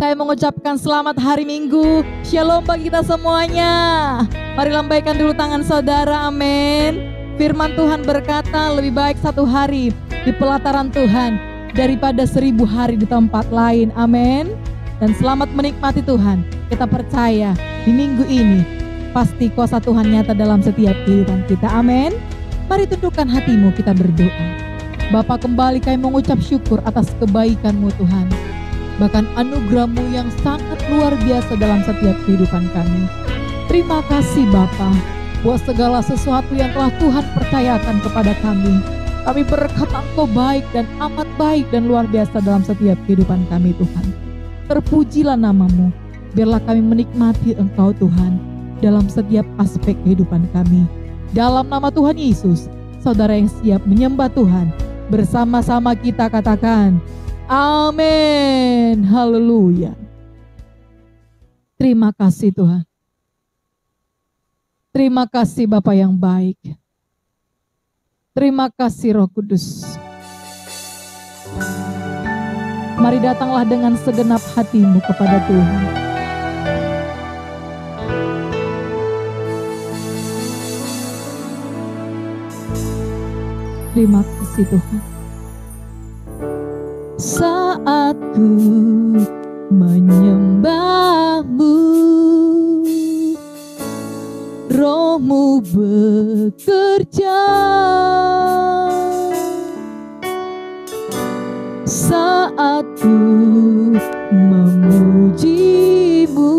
Saya mengucapkan selamat hari Minggu. Shalom bagi kita semuanya. Mari lambaikan dulu tangan saudara, amin. Firman Tuhan berkata, lebih baik satu hari di pelataran Tuhan daripada 1000 hari di tempat lain, amin. Dan selamat menikmati Tuhan. Kita percaya di minggu ini pasti kuasa Tuhan nyata dalam setiap kehidupan kita, amin. Mari tundukkan hatimu, kita berdoa. Bapa, kembali kami mengucap syukur atas kebaikan-Mu Tuhan. Bahkan anugerah-Mu yang sangat luar biasa dalam setiap kehidupan kami. Terima kasih Bapa, buat segala sesuatu yang telah Tuhan percayakan kepada kami. Kami berkata Engkau baik dan amat baik dan luar biasa dalam setiap kehidupan kami Tuhan. Terpujilah nama-Mu, biarlah kami menikmati Engkau Tuhan dalam setiap aspek kehidupan kami. Dalam nama Tuhan Yesus, saudara yang siap menyembah Tuhan, bersama-sama kita katakan, amin, haleluya. Terima kasih Tuhan. Terima kasih Bapa yang baik. Terima kasih Roh Kudus. Mari datanglah dengan segenap hatimu kepada Tuhan. Terima kasih Tuhan. Saat ku menyembah-Mu, Roh-Mu bekerja. Saat ku memuji-Mu,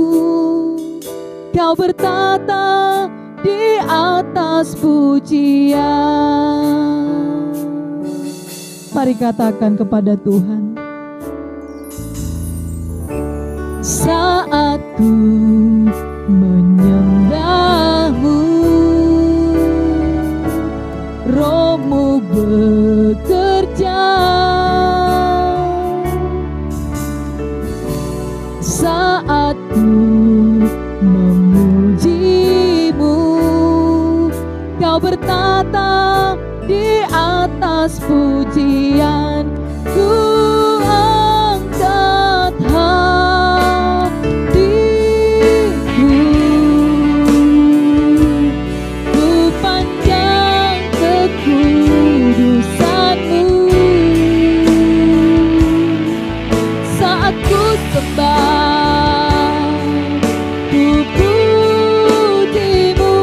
Kau bertata di atas pujian. Mari katakan kepada Tuhan. Saat ku menyembah-Mu, Roh-Mu bekerja. Saat ku memuji-Mu, Kau bertata di atas pujian. Ku angkat hatiku, ku pandang kekudusan-Mu. Saat ku sembah, ku puji-Mu,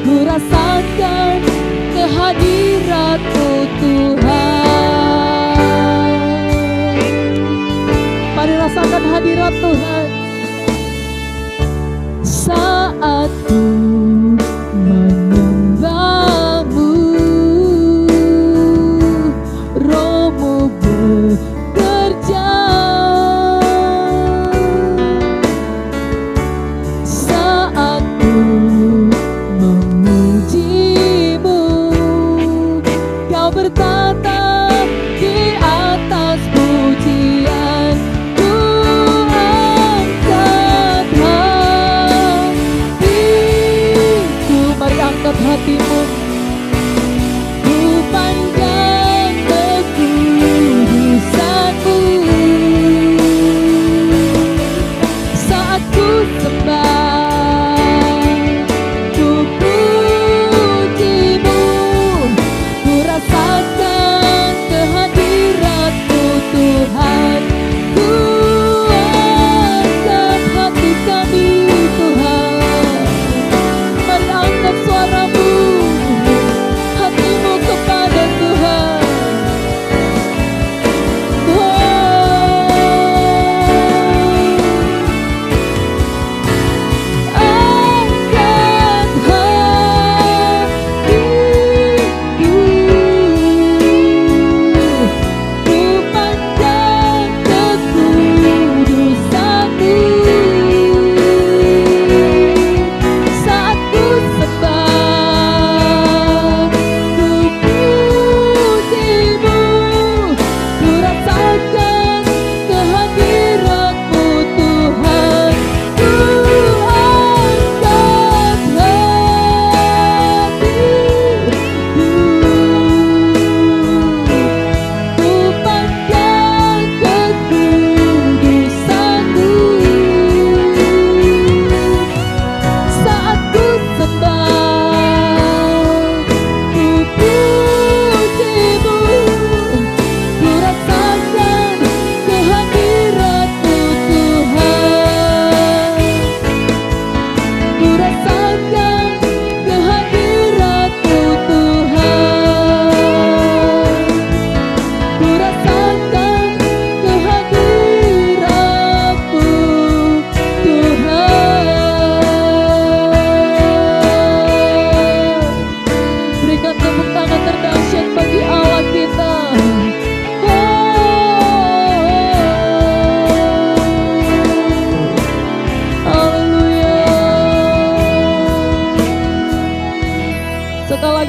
ku rasakan kehadirat-Mu Tuhan. Mari rasakan hadirat Tuhan. Saat ku menyembah-Mu, Roh-Mu bekerja. Saat ku memuji-Mu, Kau bertata di atas pujian. Ku angkat hatiku,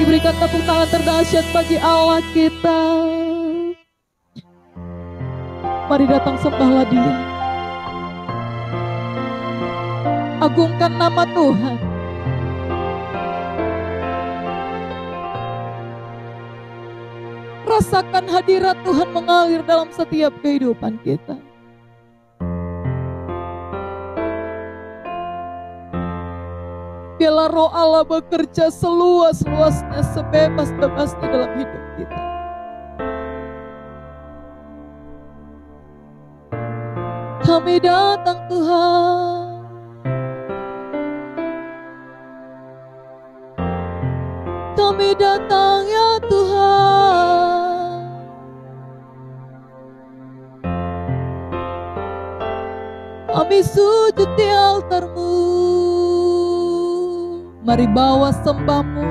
lagi berikan tepuk tangan terdahsyat bagi Allah kita. Mari datang sembahlah Dia. Agungkan nama Tuhan. Rasakan hadirat Tuhan mengalir dalam setiap kehidupan kita. Biarlah Roh Allah bekerja seluas-luasnya, sebebas-bebasnya dalam hidup kita. Kami datang Tuhan. Kami datang ya Tuhan. Kami sujud di altar-Mu. Mari bawa sembah-Mu.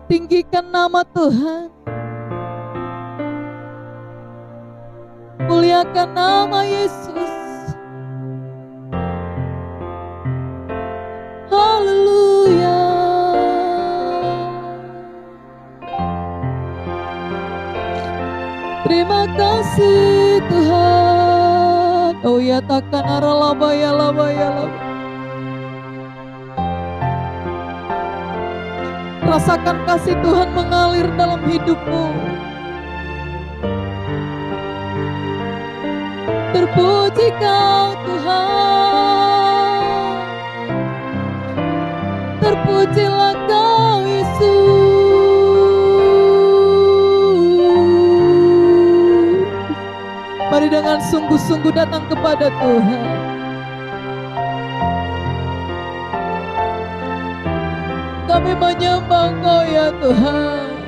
Tinggikan nama Tuhan. Muliakan nama Yesus. Haleluya. Terima kasih Tuhan. Oh ya takkan aralaba ya laba ya laba. Rasakan kasih Tuhan mengalir dalam hidupmu. Terpuji Kau Tuhan. Terpujilah Kau Yesus. Mari dengan sungguh-sungguh datang kepada Tuhan. Kami menyembah Kau ya Tuhan.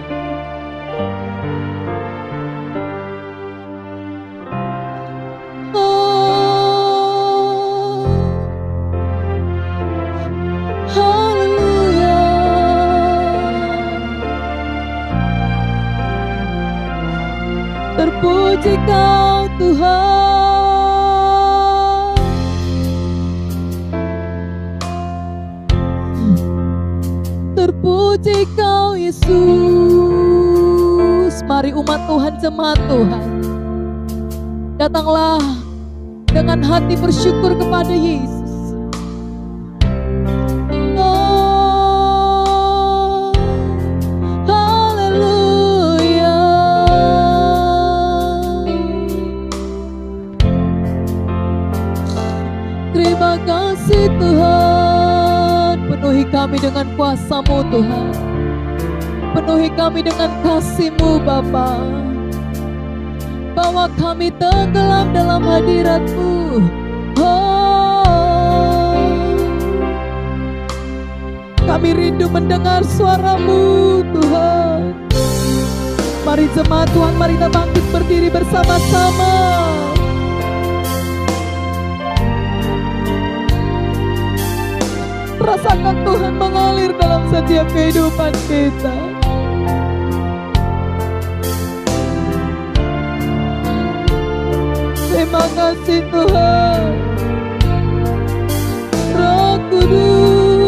Terpuji Kau Tuhan. Terpuji Kau Yesus. Mari umat Tuhan, jemaat Tuhan, datanglah dengan hati bersyukur kepada Yesus. Terima kasih Tuhan. Penuhi kami dengan kuasa-Mu Tuhan. Penuhi kami dengan kasih-Mu Bapa. Bawa kami tenggelam dalam hadirat-Mu. Oh, kami rindu mendengar suara-Mu Tuhan. Mari jemaat Tuhan, mari kita bangkit berdiri bersama-sama. Rasakan Tuhan mengalir dalam setiap kehidupan kita. Terima kasih Tuhan. Roh Kudus,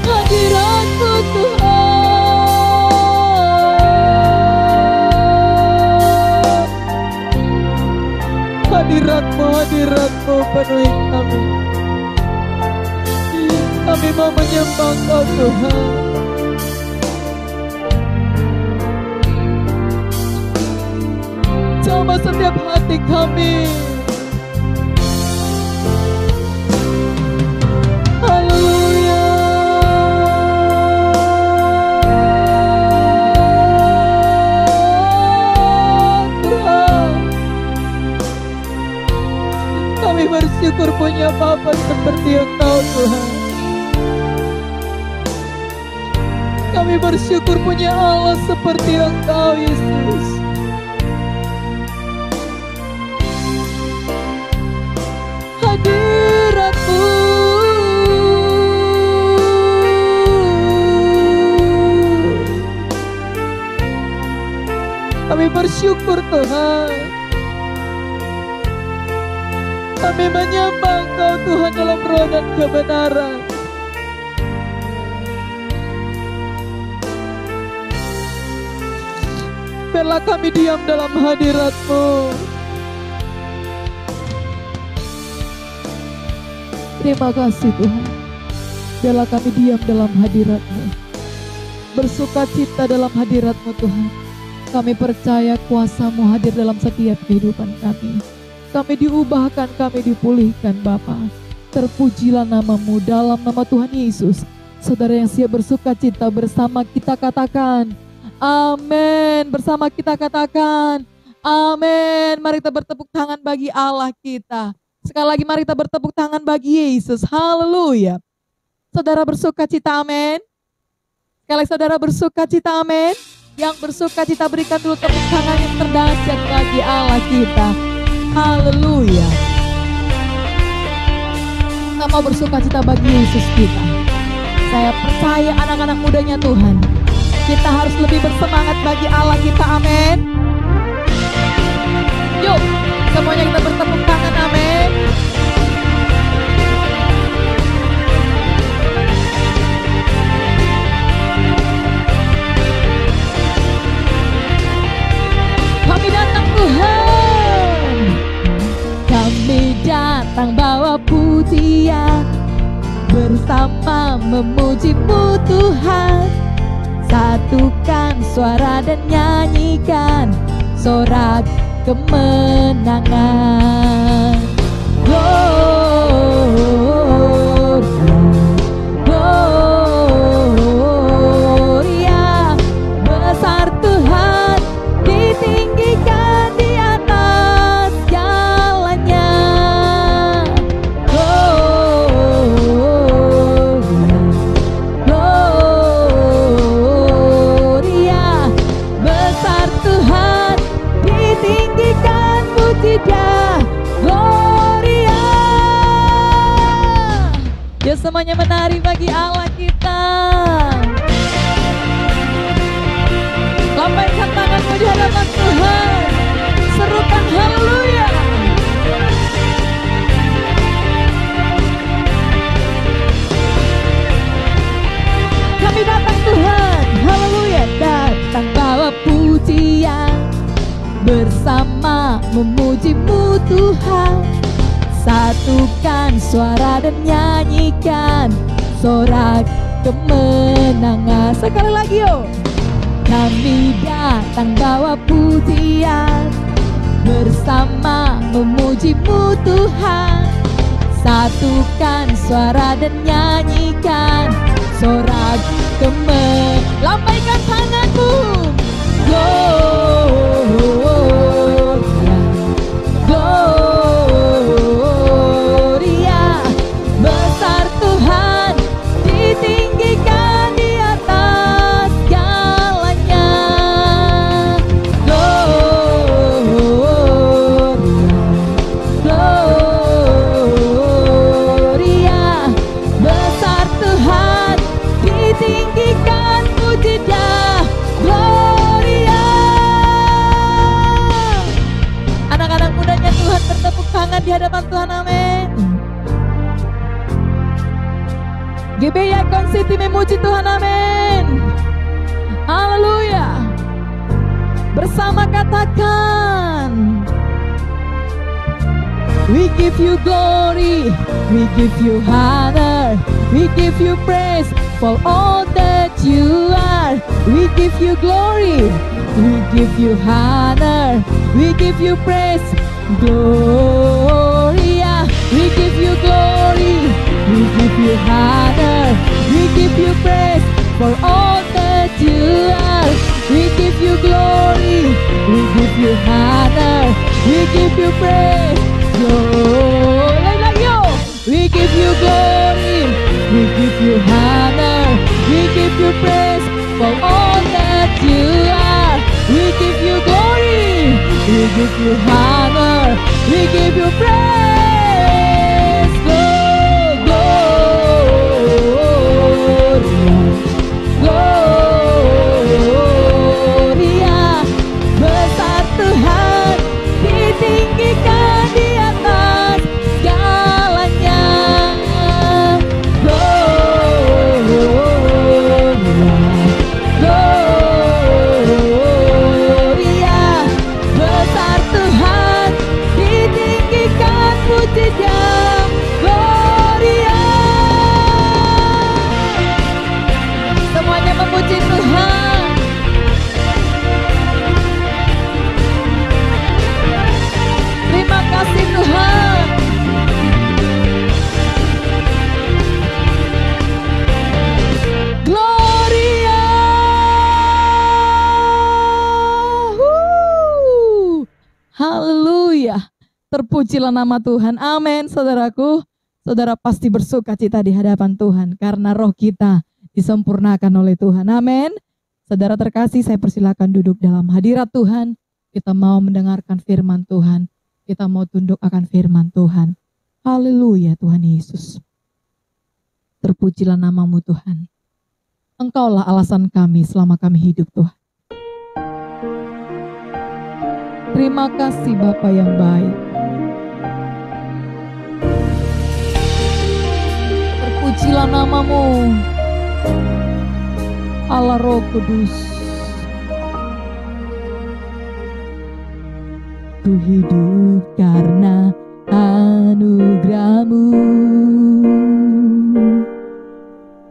hadirat-Mu Tuhan. Hadirat-Mu, hadirat-Mu penuhi kami. Kami mau menyembah Kau Tuhan. Coba setiap hati kami. Haleluya. Tuhan, kami bersyukur punya Bapa seperti Engkau Tuhan. Kami bersyukur punya Allah seperti Engkau Yesus. Hadirat-Mu, kami bersyukur Tuhan. Kami menyembah Engkau Tuhan dalam roh dan kebenaran. Biarlah kami diam dalam hadirat-Mu. Terima kasih Tuhan. Biarlah kami diam dalam hadirat-Mu, bersukacita dalam hadirat-Mu Tuhan. Kami percaya kuasa-Mu hadir dalam setiap kehidupan kami. Kami diubahkan, kami dipulihkan Bapa. Terpujilah nama-Mu dalam nama Tuhan Yesus. Saudara yang siap bersukacita bersama kita katakan amin. Bersama kita katakan amin. Mari kita bertepuk tangan bagi Allah kita. Sekali lagi mari kita bertepuk tangan bagi Yesus. Haleluya. Saudara bersukacita amin. Sekali lagi saudara bersukacita amin. Yang bersukacita berikan dulu tepuk tangan yang terdahsyat bagi Allah kita. Haleluya. Kita mau bersukacita bagi Yesus kita. Saya percaya anak-anak mudanya Tuhan, kita harus lebih bersemangat bagi Allah kita, amin. Yuk, semuanya kita bertepuk tangan, amin. Kami datang Tuhan, kami datang bawa pujian, bersama memuji-Mu Tuhan. Satukan suara dan nyanyikan sorak kemenangan. Gloria, besar Tuhan, ditinggikan di atas jalannya. Gloria, besar Tuhan, ditinggikan puji Dia. Gloria. Ya, semuanya menari bagi Allah kita. Lambaikan tanganmu di hadapan Tuhan, serukan haleluya. Kami datang Tuhan, haleluya, datang bawa pujian, bersama memuji-Mu Tuhan. Satukan suara dan nyanyikan sorak kemenangan. Sekali lagi yuk. Kami datang bawa pujian, bersama memuji-Mu Tuhan. Satukan suara dan nyanyikan sorak kemenangan. Lambaikan tanganmu. Gloria, besar Tuhan, ditinggikan di atas jalannya. Gloria, besar Tuhan, ditinggikan puji Dia. Gloria. Anak-anak mudanya Tuhan bertepuk tangan di hadapan Tuhan, amin. GBI Icon City memuji Tuhan, amin. Haleluya. Bersama katakan, we give You glory, we give You honor, we give You praise for all that You are. We give You glory, we give You honor, we give You praise. Gloria, we give You glory, we give You honor, we give You praise for all that You are. We give You glory, we give You honor, we give You praise. Lagi yo. We give You glory, we give You honor, we give You praise for all that You are. We give You glory, we give You honor, we give You praise. Gloria, besar Tuhan, ditinggikan di atas Haleluya. Terpujilah nama Tuhan. Amin. Saudaraku, saudara pasti bersuka cita di hadapan Tuhan karena roh kita disempurnakan oleh Tuhan. Amin. Saudara terkasih, saya persilakan duduk dalam hadirat Tuhan. Kita mau mendengarkan firman Tuhan. Kita mau tunduk akan firman Tuhan. Haleluya Tuhan Yesus. Terpujilah namamu Tuhan. Engkaulah alasan kami selama kami hidup Tuhan. Terima kasih Bapa yang baik. Terpujilah namamu, Allah Roh Kudus. Ku hidup karena anugerah-Mu.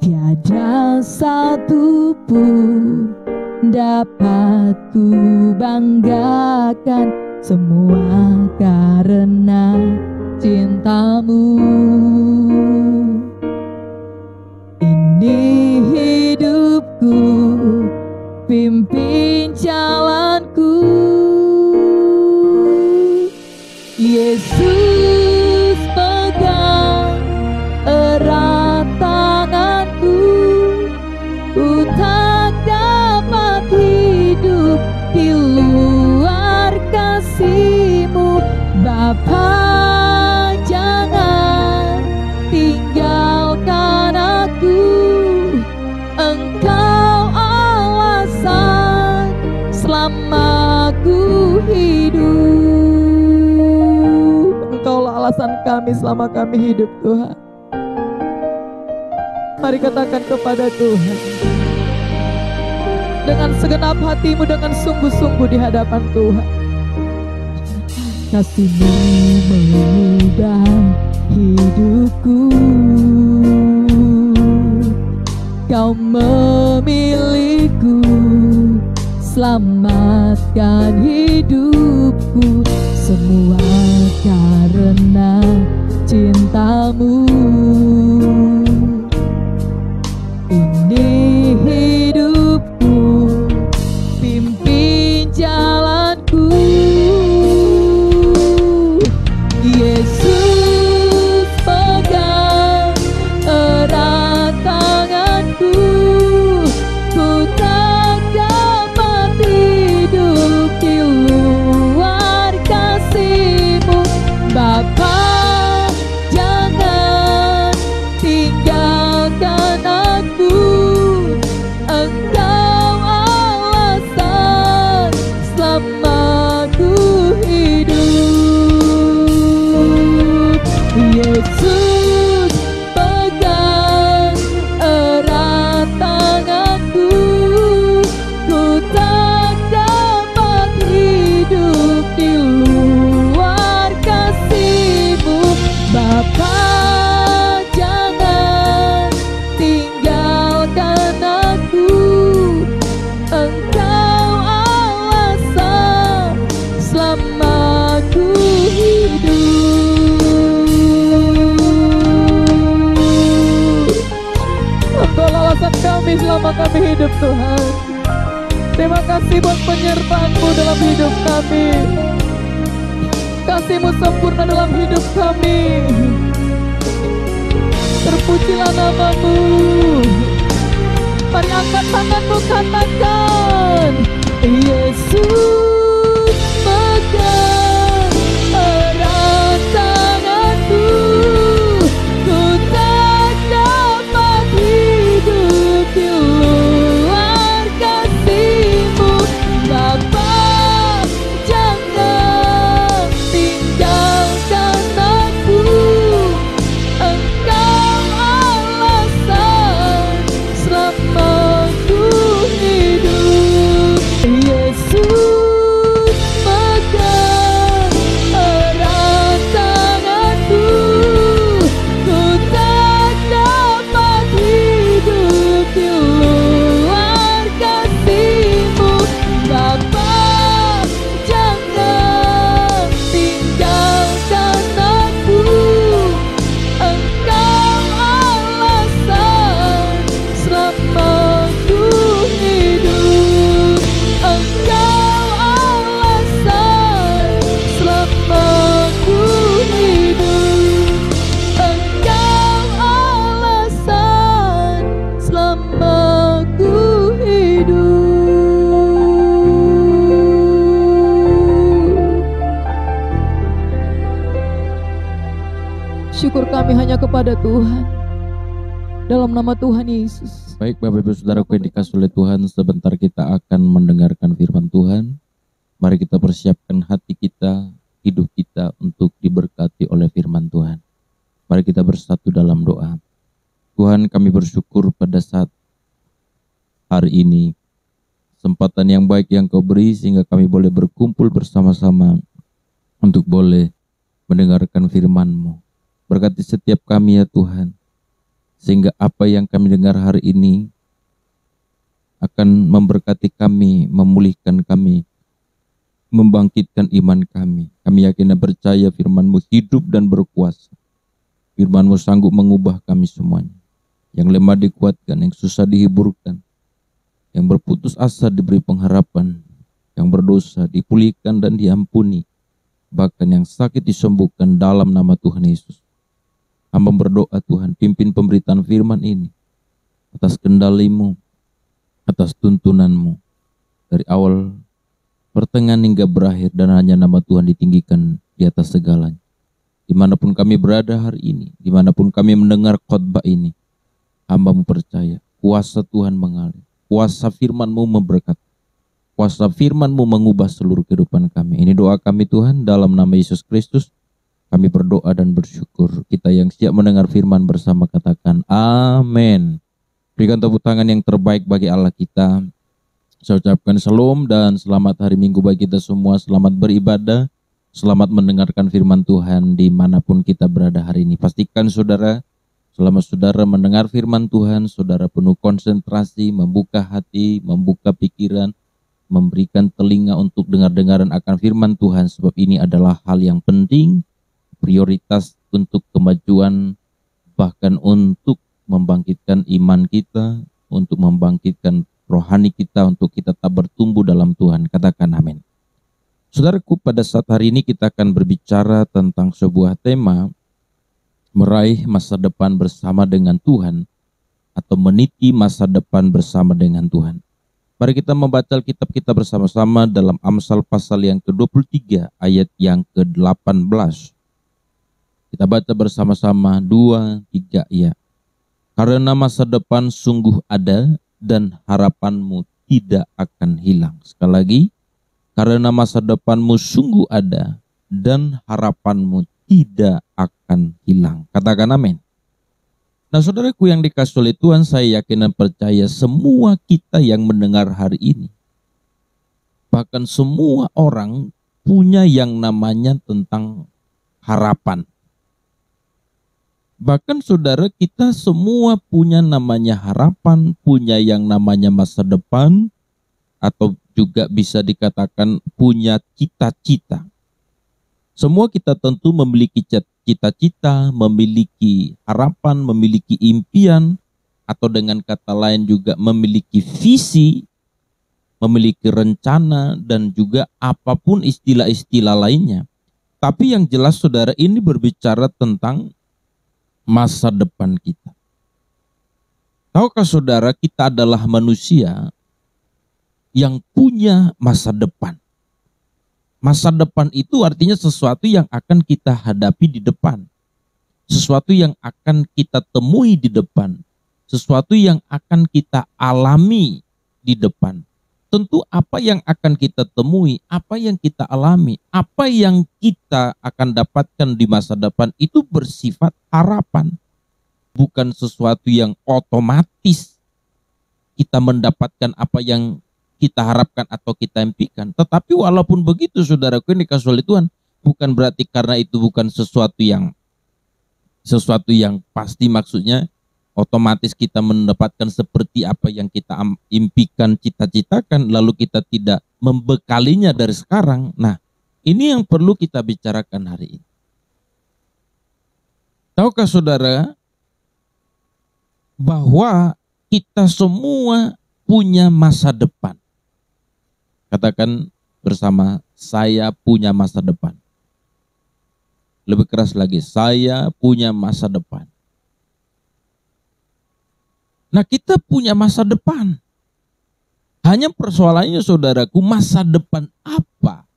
Tiada satu pun dapat ku banggakan, semua karena cinta-Mu. Ini hidupku, pimpin jalanku. Yesus pegang erat tanganku, ku tak dapat hidup di luar kasih-Mu. Bapa, jangan tinggalkan aku. Engkau alasan selama ku hidup. Engkaulah alasan kami selama kami hidup Tuhan. Mari katakan kepada Tuhan dengan segenap hatimu, dengan sungguh-sungguh di hadapan Tuhan. Kasih-Mu mengubah hidupku. Kau memilihku, selamatkan hidupku. Semua karena cinta-Mu. Ini hidupku, pimpin jalanku. Yesus pegang erat tanganku, ku tak dapat hidup di luar kasih-Mu. Bapa, jangan tinggalkan aku. Engkau alasan selama ku hidup. Yesus pegang erat tanganku, ku tak dapat hidup di luar kasih-Mu. Bapa, jangan tinggalkan aku. Engkau alasan selama ku hidup. Engkaulah alasan kami selama kami hidup Tuhan. Terima kasih buat penyertaan-Mu dalam hidup kami. Kasih-Mu sempurna dalam hidup kami. Terpujilah namamu. Mari angkat tanganmu, katakan Yesus pegang erat tanganku, ku tak dapat hidup di luar kasih-Mu. Bapa, jangan tinggalkan aku. Engkau alasan selama ku hidup. Yesus syukur kami hanya kepada Tuhan. Dalam nama Tuhan Yesus. Baik Bapak Ibu Saudaraku yang dikasihi oleh Tuhan, sebentar kita akan mendengarkan firman Tuhan. Mari kita persiapkan hati kita, hidup kita untuk diberkati oleh firman Tuhan. Mari kita bersatu dalam doa. Tuhan, kami bersyukur pada saat hari ini, kesempatan yang baik yang Kau beri sehingga kami boleh berkumpul bersama-sama untuk boleh mendengarkan firman-Mu. Berkati setiap kami ya Tuhan, sehingga apa yang kami dengar hari ini akan memberkati kami, memulihkan kami, membangkitkan iman kami. Kami yakin dan percaya firman-Mu hidup dan berkuasa. Firman-Mu sanggup mengubah kami semuanya. Yang lemah dikuatkan, yang susah dihiburkan, yang berputus asa diberi pengharapan, yang berdosa dipulihkan dan diampuni, bahkan yang sakit disembuhkan dalam nama Tuhan Yesus. Hamba berdoa Tuhan, pimpin pemberitaan firman ini atas kendali-Mu, atas tuntunan-Mu, dari awal pertengahan hingga berakhir, dan hanya nama Tuhan ditinggikan di atas segalanya. Dimanapun kami berada hari ini, dimanapun kami mendengar khotbah ini, hamba-Mu percaya kuasa Tuhan mengalir, kuasa firman-Mu memberkati, kuasa firman-Mu mengubah seluruh kehidupan kami. Ini doa kami Tuhan, dalam nama Yesus Kristus kami berdoa dan bersyukur. Kita yang siap mendengar firman bersama katakan amin. Berikan tepuk tangan yang terbaik bagi Allah kita. Saya ucapkan shalom dan selamat hari Minggu bagi kita semua. Selamat beribadah, selamat mendengarkan firman Tuhan dimanapun kita berada hari ini. Pastikan saudara, selama saudara mendengar firman Tuhan, saudara penuh konsentrasi, membuka hati, membuka pikiran, memberikan telinga untuk dengar-dengaran akan firman Tuhan. Sebab ini adalah hal yang penting, prioritas untuk kemajuan, bahkan untuk membangkitkan iman kita, untuk membangkitkan rohani kita, untuk kita tetap bertumbuh dalam Tuhan. Katakan amin. Saudaraku, pada saat hari ini kita akan berbicara tentang sebuah tema, meraih masa depan bersama dengan Tuhan, atau meniti masa depan bersama dengan Tuhan. Mari kita membaca kitab kita bersama-sama dalam Amsal pasal yang ke-23 ayat yang ke-18. Kita baca bersama-sama 2, 3 ya. Karena masa depan sungguh ada dan harapanmu tidak akan hilang. Sekali lagi, karena masa depanmu sungguh ada dan harapanmu tidak akan hilang. Katakan amin. Nah saudaraku yang dikasihi oleh Tuhan, saya yakin dan percaya semua kita yang mendengar hari ini, bahkan semua orang punya yang namanya tentang harapan. Bahkan saudara, kita semua punya namanya harapan, punya yang namanya masa depan, atau juga bisa dikatakan punya cita-cita. Semua kita tentu memiliki cita-cita, memiliki harapan, memiliki impian, atau dengan kata lain juga memiliki visi, memiliki rencana, dan juga apapun istilah-istilah lainnya. Tapi yang jelas saudara, ini berbicara tentang masa depan kita. Tahukah saudara, kita adalah manusia yang punya masa depan. Masa depan itu artinya sesuatu yang akan kita hadapi di depan. Sesuatu yang akan kita temui di depan. Sesuatu yang akan kita alami di depan. Tentu apa yang akan kita temui, apa yang kita alami, apa yang kita akan dapatkan di masa depan itu bersifat harapan. Bukan sesuatu yang otomatis kita mendapatkan apa yang kita harapkan atau kita impikan. Tetapi walaupun begitu saudaraku yang dikasihi oleh Tuhan, bukan berarti karena itu bukan sesuatu yang pasti, maksudnya otomatis kita mendapatkan seperti apa yang kita impikan, cita-citakan, lalu kita tidak membekalinya dari sekarang. Nah, ini yang perlu kita bicarakan hari ini. Tahukah saudara bahwa kita semua punya masa depan? Katakan bersama, saya punya masa depan. Lebih keras lagi, saya punya masa depan. Nah, kita punya masa depan. Hanya persoalannya saudaraku, masa depan apa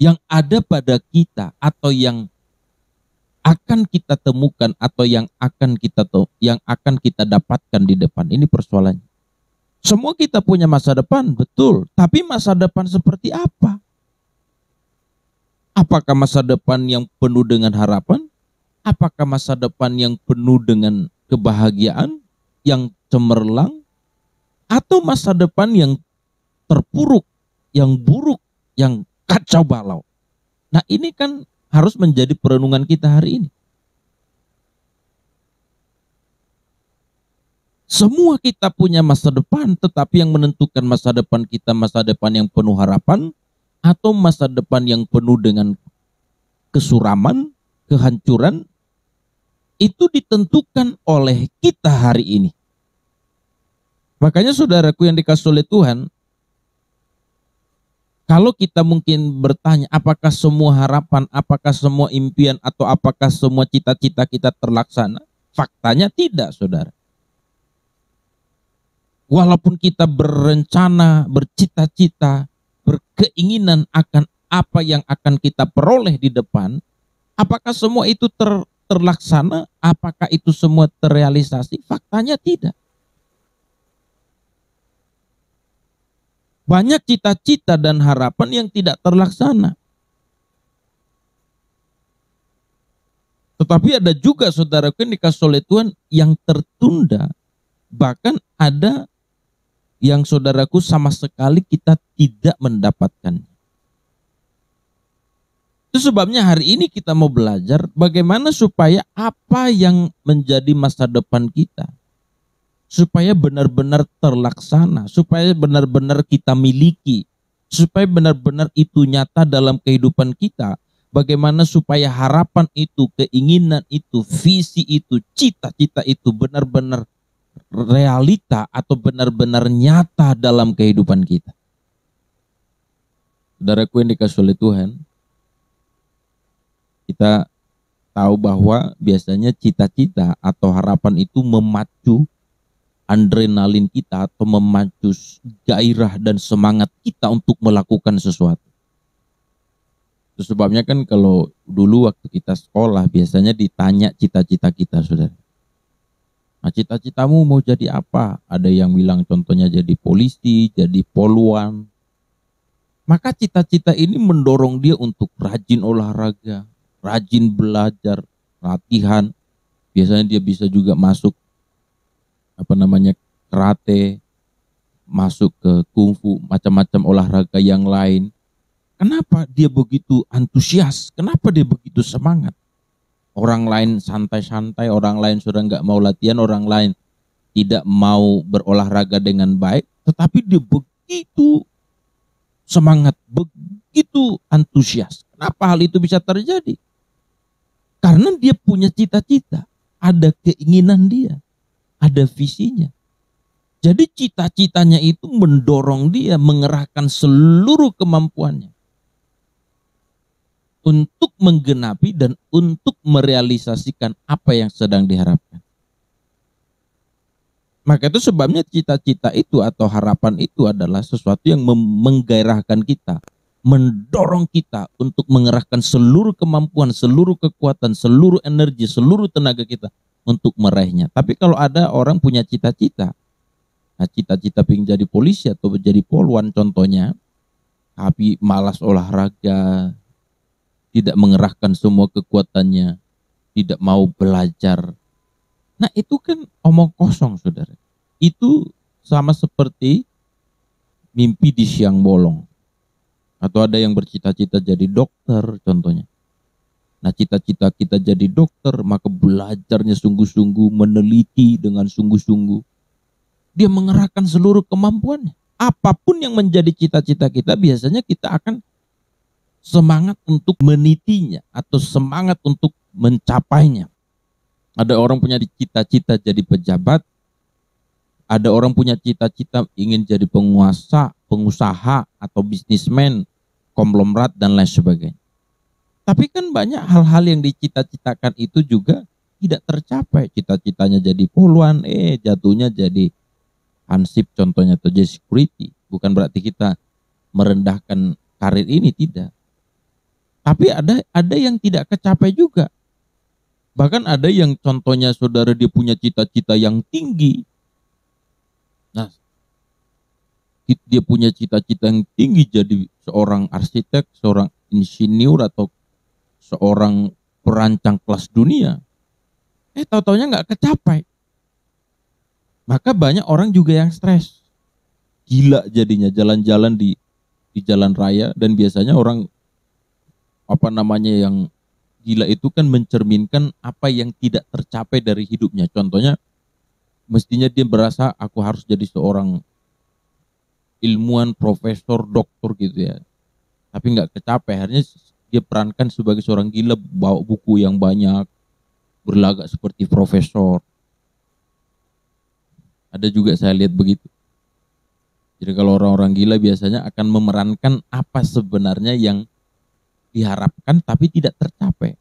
yang ada pada kita atau yang akan kita temukan atau yang akan kita dapatkan di depan. Ini persoalannya. Semua kita punya masa depan, betul. Tapi masa depan seperti apa? Apakah masa depan yang penuh dengan harapan? Apakah masa depan yang penuh dengan kebahagiaan, yang cemerlang? Atau masa depan yang terpuruk, yang buruk, yang kacau balau? Nah, ini kan harus menjadi perenungan kita hari ini. Semua kita punya masa depan, tetapi yang menentukan masa depan kita, masa depan yang penuh harapan, atau masa depan yang penuh dengan kesuraman, kehancuran, itu ditentukan oleh kita hari ini. Makanya saudaraku yang dikasihi oleh Tuhan, kalau kita mungkin bertanya apakah semua harapan, apakah semua impian, atau apakah semua cita-cita kita terlaksana? Faktanya tidak, saudara. Walaupun kita berencana, bercita-cita, berkeinginan akan apa yang akan kita peroleh di depan, apakah semua itu terlaksana? Apakah itu semua terrealisasi? Faktanya tidak. Banyak cita-cita dan harapan yang tidak terlaksana. Tetapi ada juga saudaraku yang dikasihi oleh Tuhan yang tertunda. Bahkan ada yang saudaraku sama sekali kita tidak mendapatkan. Itu sebabnya hari ini kita mau belajar bagaimana supaya apa yang menjadi masa depan kita, supaya benar-benar terlaksana, supaya benar-benar kita miliki, supaya benar-benar itu nyata dalam kehidupan kita. Bagaimana supaya harapan itu, keinginan itu, visi itu, cita-cita itu benar-benar realita atau benar-benar nyata dalam kehidupan kita. Saudaraku yang dikasihi oleh Tuhan, kita tahu bahwa biasanya cita-cita atau harapan itu memacu adrenalin kita atau memacu gairah dan semangat kita untuk melakukan sesuatu. Itu sebabnya kan kalau dulu waktu kita sekolah biasanya ditanya cita-cita kita, saudara. Nah, cita-citamu mau jadi apa? Ada yang bilang contohnya jadi polisi, jadi poluan. Maka cita-cita ini mendorong dia untuk rajin olahraga, rajin belajar, latihan. Biasanya dia bisa juga masuk karate, masuk ke kungfu, macam-macam olahraga yang lain. Kenapa dia begitu antusias? Kenapa dia begitu semangat? Orang lain santai-santai, orang lain sudah nggak mau latihan, orang lain tidak mau berolahraga dengan baik, tetapi dia begitu semangat, begitu antusias. Kenapa hal itu bisa terjadi? Karena dia punya cita-cita, ada keinginan dia, ada visinya. Jadi cita-citanya itu mendorong dia mengerahkan seluruh kemampuannya untuk menggenapi dan untuk merealisasikan apa yang sedang diharapkan. Maka itu sebabnya cita-cita itu atau harapan itu adalah sesuatu yang menggairahkan kita, mendorong kita untuk mengerahkan seluruh kemampuan, seluruh kekuatan, seluruh energi, seluruh tenaga kita untuk meraihnya. Tapi kalau ada orang punya cita-cita, nah cita-cita pengen jadi polisi atau menjadi poluan contohnya, tapi malas olahraga, tidak mengerahkan semua kekuatannya, tidak mau belajar. Nah itu kan omong kosong, saudara. Itu sama seperti mimpi di siang bolong. Atau ada yang bercita-cita jadi dokter contohnya. Nah cita-cita kita jadi dokter, maka belajarnya sungguh-sungguh, meneliti dengan sungguh-sungguh. Dia mengerahkan seluruh kemampuannya. Apapun yang menjadi cita-cita kita, biasanya kita akan semangat untuk menitinya atau semangat untuk mencapainya. Ada orang punya cita-cita jadi pejabat, ada orang punya cita-cita ingin jadi pengusaha atau bisnismen, konglomerat dan lain sebagainya. Tapi kan banyak hal-hal yang dicita-citakan itu juga tidak tercapai. Cita-citanya jadi poluan, jatuhnya jadi hansip contohnya atau jadi security. Bukan berarti kita merendahkan karir ini, tidak. Tapi ada yang tidak kecapai juga. Bahkan ada yang contohnya saudara dia punya cita-cita yang tinggi. Nah, dia punya cita-cita yang tinggi jadi seorang arsitek, seorang insinyur atau seorang perancang kelas dunia. Tahu-taunya nggak kecapai. Maka banyak orang juga yang stres. Gila jadinya jalan-jalan di jalan raya, dan biasanya orang yang gila itu kan mencerminkan apa yang tidak tercapai dari hidupnya. Contohnya, mestinya dia berasa aku harus jadi seorang ilmuwan, profesor, doktor gitu ya. Tapi nggak kecapai, akhirnya dia perankan sebagai seorang gila, bawa buku yang banyak, berlagak seperti profesor. Ada juga saya lihat begitu. Jadi kalau orang-orang gila biasanya akan memerankan apa sebenarnya yang diharapkan tapi tidak tercapai.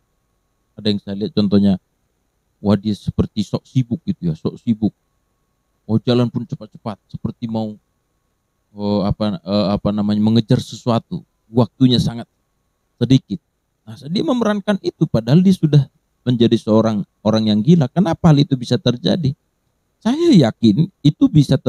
Ada yang saya lihat contohnya, wah dia seperti sok sibuk gitu ya, sok sibuk. Oh jalan pun cepat-cepat, seperti mau mengejar sesuatu, waktunya sangat sedikit. Nah, dia memerankan itu padahal dia sudah menjadi seorang orang yang gila. Kenapa hal itu bisa terjadi? Saya yakin itu bisa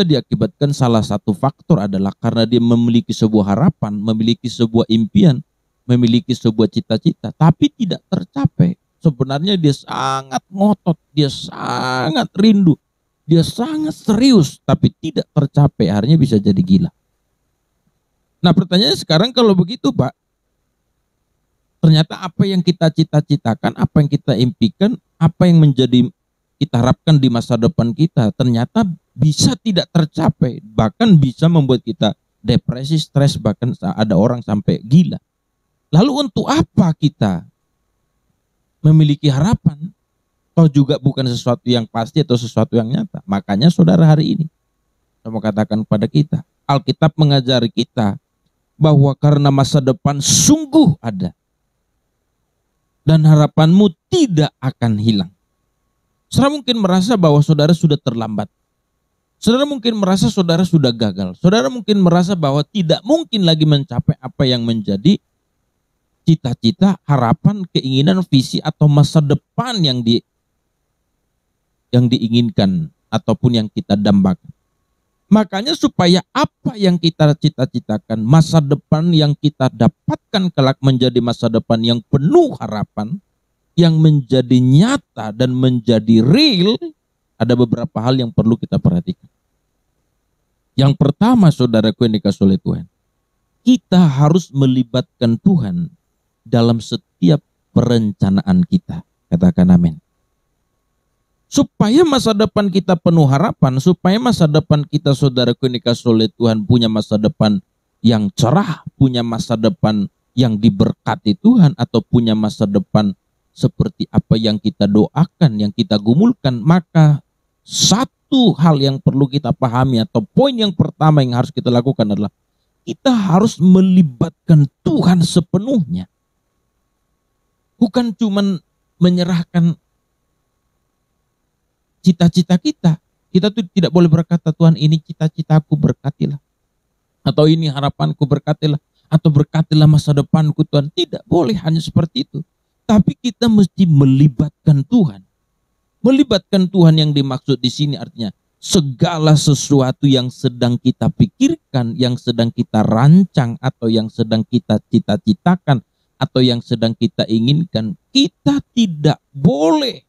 diakibatkan salah satu faktor adalah karena dia memiliki sebuah harapan, memiliki sebuah impian, memiliki sebuah cita-cita, tapi tidak tercapai. Sebenarnya dia sangat ngotot, dia sangat rindu, dia sangat serius, tapi tidak tercapai, akhirnya bisa jadi gila. Nah pertanyaannya sekarang kalau begitu Pak, ternyata apa yang kita cita-citakan, apa yang kita impikan, apa yang menjadi kita harapkan di masa depan kita, ternyata bisa tidak tercapai, bahkan bisa membuat kita depresi, stres, bahkan ada orang sampai gila. Lalu untuk apa kita memiliki harapan? Toh juga bukan sesuatu yang pasti atau sesuatu yang nyata. Makanya saudara hari ini saya mau katakan pada kita, Alkitab mengajari kita bahwa karena masa depan sungguh ada dan harapanmu tidak akan hilang. Saudara mungkin merasa bahwa saudara sudah terlambat. Saudara mungkin merasa saudara sudah gagal. Saudara mungkin merasa bahwa tidak mungkin lagi mencapai apa yang menjadi cita-cita, harapan, keinginan, visi atau masa depan yang diinginkan ataupun yang kita dambakan. Makanya supaya apa yang kita cita-citakan, masa depan yang kita dapatkan kelak menjadi masa depan yang penuh harapan, yang menjadi nyata dan menjadi real, ada beberapa hal yang perlu kita perhatikan. Yang pertama, saudaraku yang dikasihi oleh Tuhan, kita harus melibatkan Tuhan dalam setiap perencanaan kita. Katakan amin. Supaya masa depan kita penuh harapan, supaya masa depan kita, saudaraku yang dikasihi oleh Tuhan, punya masa depan yang cerah, punya masa depan yang diberkati Tuhan, atau punya masa depan seperti apa yang kita doakan, yang kita gumulkan, maka satu hal yang perlu kita pahami atau poin yang pertama yang harus kita lakukan adalah kita harus melibatkan Tuhan sepenuhnya. Bukan cuma menyerahkan cita-cita kita. Kita tuh tidak boleh berkata, Tuhan ini cita-citaku berkatilah, atau ini harapanku berkatilah, atau berkatilah masa depanku Tuhan. Tidak boleh hanya seperti itu. Tapi kita mesti melibatkan Tuhan. Melibatkan Tuhan yang dimaksud di sini artinya segala sesuatu yang sedang kita pikirkan, yang sedang kita rancang, atau yang sedang kita cita-citakan, atau yang sedang kita inginkan, kita tidak boleh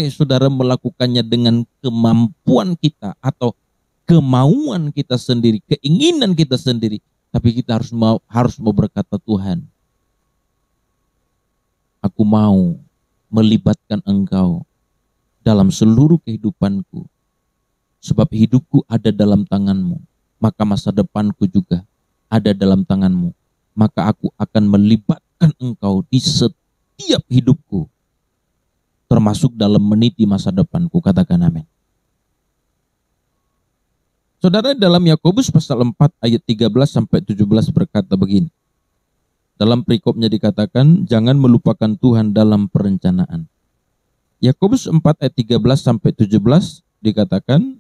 saudara melakukannya dengan kemampuan kita atau kemauan kita sendiri, keinginan kita sendiri. Tapi kita harus mau berkata, Tuhan, aku mau melibatkan Engkau dalam seluruh kehidupanku. Sebab hidupku ada dalam tangan-Mu, maka masa depanku juga ada dalam tangan-Mu. Maka aku akan melibatkan Engkau di setiap hidupku, termasuk dalam meniti masa depanku. Katakan amin. Saudara, dalam Yakobus pasal 4 ayat 13 sampai 17 berkata begini. Dalam perikopnya dikatakan, jangan melupakan Tuhan dalam perencanaan. Yakobus 4 ayat 13 sampai 17 dikatakan,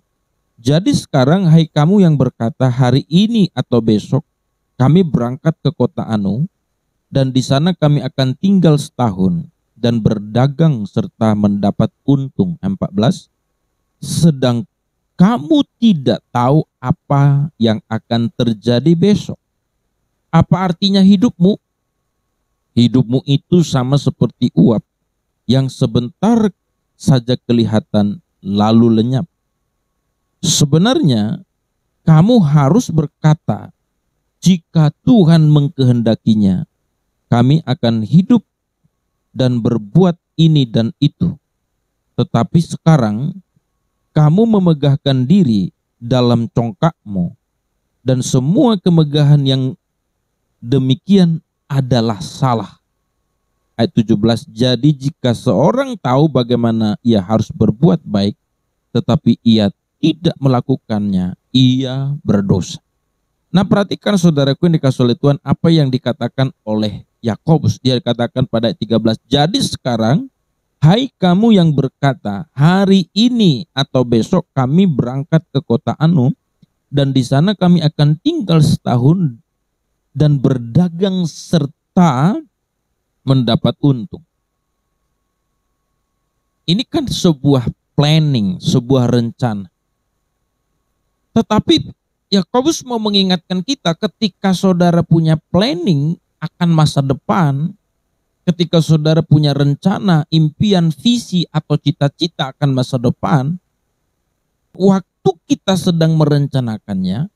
jadi sekarang hai kamu yang berkata hari ini atau besok kami berangkat ke kota Anu, dan di sana kami akan tinggal setahun dan berdagang serta mendapat untung. 14. Sedang kamu tidak tahu apa yang akan terjadi besok. Apa artinya hidupmu? Hidupmu itu sama seperti uap yang sebentar saja kelihatan lalu lenyap. Sebenarnya kamu harus berkata, jika Tuhan mengkehendakinya, kami akan hidup dan berbuat ini dan itu. Tetapi sekarang kamu memegahkan diri dalam congkakmu, dan semua kemegahan yang demikian adalah salah. Ayat 17, jadi jika seorang tahu bagaimana ia harus berbuat baik, tetapi ia tidak melakukannya, ia berdosa. Nah, perhatikan saudaraku yang dikasih oleh Tuhan, apa yang dikatakan oleh Yakobus. Dia dikatakan pada ayat 13, jadi sekarang, hai kamu yang berkata, hari ini atau besok kami berangkat ke kota Anu, dan di sana kami akan tinggal setahun dan berdagang serta mendapat untung. Ini kan sebuah planning, sebuah rencana. Tetapi Yakobus mau mengingatkan kita, ketika saudara punya planning akan masa depan, ketika saudara punya rencana, impian, visi atau cita-cita akan masa depan, waktu kita sedang merencanakannya,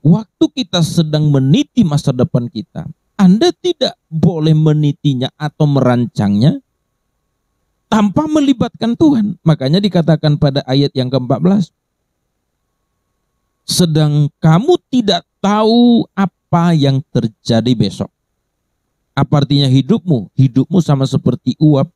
waktu kita sedang meniti masa depan kita, Anda tidak boleh menitinya atau merancangnya tanpa melibatkan Tuhan. Makanya dikatakan pada ayat yang ke-14, sedang kamu tidak tahu apa yang terjadi besok. Apa artinya hidupmu? Hidupmu sama seperti uap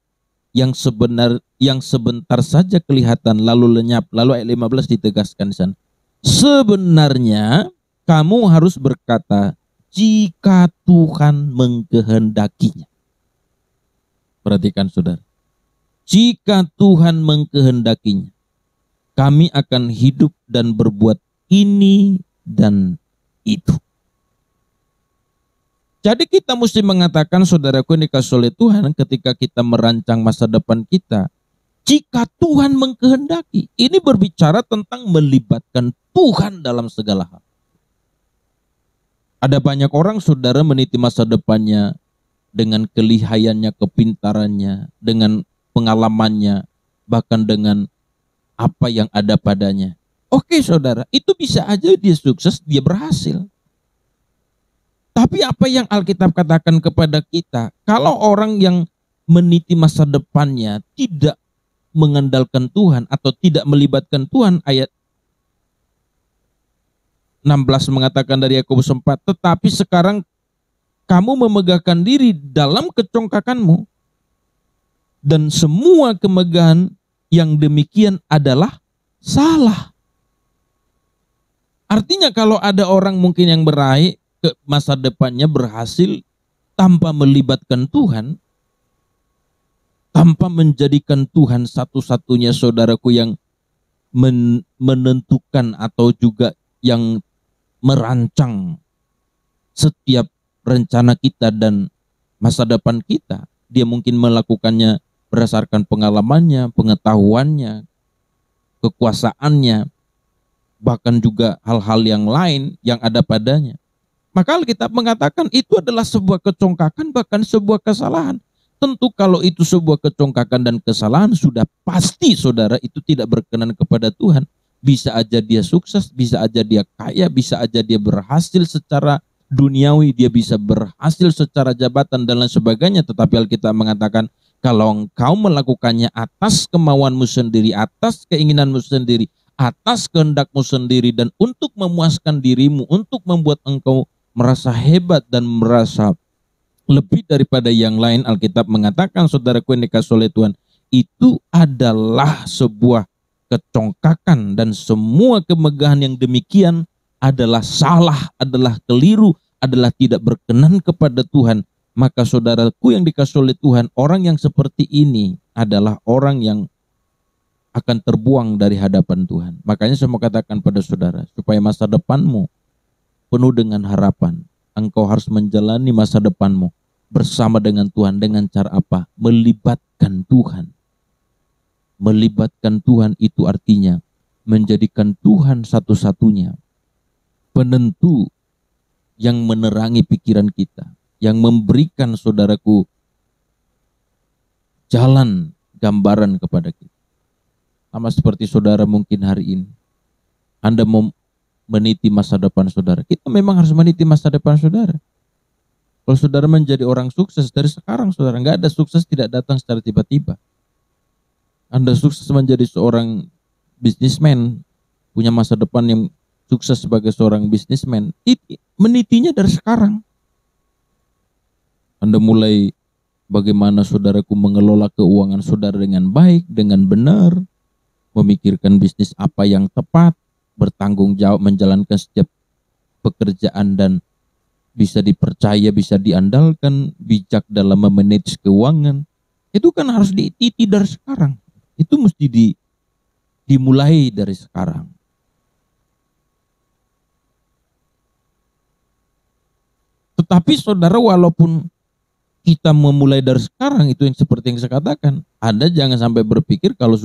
yang sebentar saja kelihatan lalu lenyap. Lalu ayat 15 ditegaskan di sana. Sebenarnya kamu harus berkata, jika Tuhan mengkehendakinya. Perhatikan saudara. Jika Tuhan mengkehendakinya, kami akan hidup dan berbuat ini dan itu. Jadi kita mesti mengatakan, saudaraku yang dikasih oleh Tuhan, ketika kita merancang masa depan kita, jika Tuhan mengkehendaki, ini berbicara tentang melibatkan Tuhan dalam segala hal. Ada banyak orang, saudara, meniti masa depannya dengan kelihayannya, kepintarannya, dengan pengalamannya, bahkan dengan apa yang ada padanya. Oke saudara, itu bisa aja dia sukses, dia berhasil. Tapi apa yang Alkitab katakan kepada kita, kalau orang yang meniti masa depannya tidak mengandalkan Tuhan atau tidak melibatkan Tuhan, ayat 16 mengatakan dari Yakobus 4, tetapi sekarang kamu memegahkan diri dalam kecongkakanmu, dan semua kemegahan yang demikian adalah salah. Artinya kalau ada orang mungkin yang meraih ke masa depannya berhasil tanpa melibatkan Tuhan, tanpa menjadikan Tuhan satu-satunya saudaraku yang menentukan atau juga yang merancang setiap rencana kita dan masa depan kita. Dia mungkin melakukannya berdasarkan pengalamannya, pengetahuannya, kekuasaannya, bahkan juga hal-hal yang lain yang ada padanya. Maka Alkitab mengatakan itu adalah sebuah kecongkakan, bahkan sebuah kesalahan. Tentu kalau itu sebuah kecongkakan dan kesalahan, sudah pasti saudara itu tidak berkenan kepada Tuhan. Bisa aja dia sukses, bisa aja dia kaya, bisa aja dia berhasil secara duniawi, dia bisa berhasil secara jabatan dan lain sebagainya. Tetapi Alkitab mengatakan, kalau engkau melakukannya atas kemauanmu sendiri, atas keinginanmu sendiri, atas kehendakmu sendiri, dan untuk memuaskan dirimu, untuk membuat engkau merasa hebat dan merasa lebih daripada yang lain, Alkitab mengatakan, saudaraku yang dikasih oleh Tuhan, itu adalah sebuah kecongkakan, dan semua kemegahan yang demikian adalah salah, adalah keliru, adalah tidak berkenan kepada Tuhan. Maka saudaraku yang dikasih oleh Tuhan, orang yang seperti ini adalah orang yang akan terbuang dari hadapan Tuhan. Makanya saya mau katakan pada saudara, supaya masa depanmu penuh dengan harapan, engkau harus menjalani masa depanmu bersama dengan Tuhan dengan cara apa? Melibatkan Tuhan. Melibatkan Tuhan itu artinya menjadikan Tuhan satu-satunya penentu yang menerangi pikiran kita, yang memberikan saudaraku jalan gambaran kepada kita. Sama seperti saudara mungkin hari ini, Anda mau meniti masa depan saudara. Kita memang harus meniti masa depan saudara. Kalau saudara menjadi orang sukses dari sekarang saudara, nggak ada sukses tidak datang secara tiba-tiba. Anda sukses menjadi seorang bisnismen, punya masa depan yang sukses sebagai seorang bisnismen, menitinya dari sekarang. Anda mulai bagaimana saudaraku mengelola keuangan saudara dengan baik, dengan benar, memikirkan bisnis apa yang tepat, bertanggung jawab menjalankan setiap pekerjaan dan bisa dipercaya, bisa diandalkan, bijak dalam memanage keuangan. Itu kan harus diititi dari sekarang. Itu mesti dimulai dari sekarang. Tetapi saudara, walaupun kita memulai dari sekarang, itu yang seperti yang saya katakan, Anda jangan sampai berpikir kalau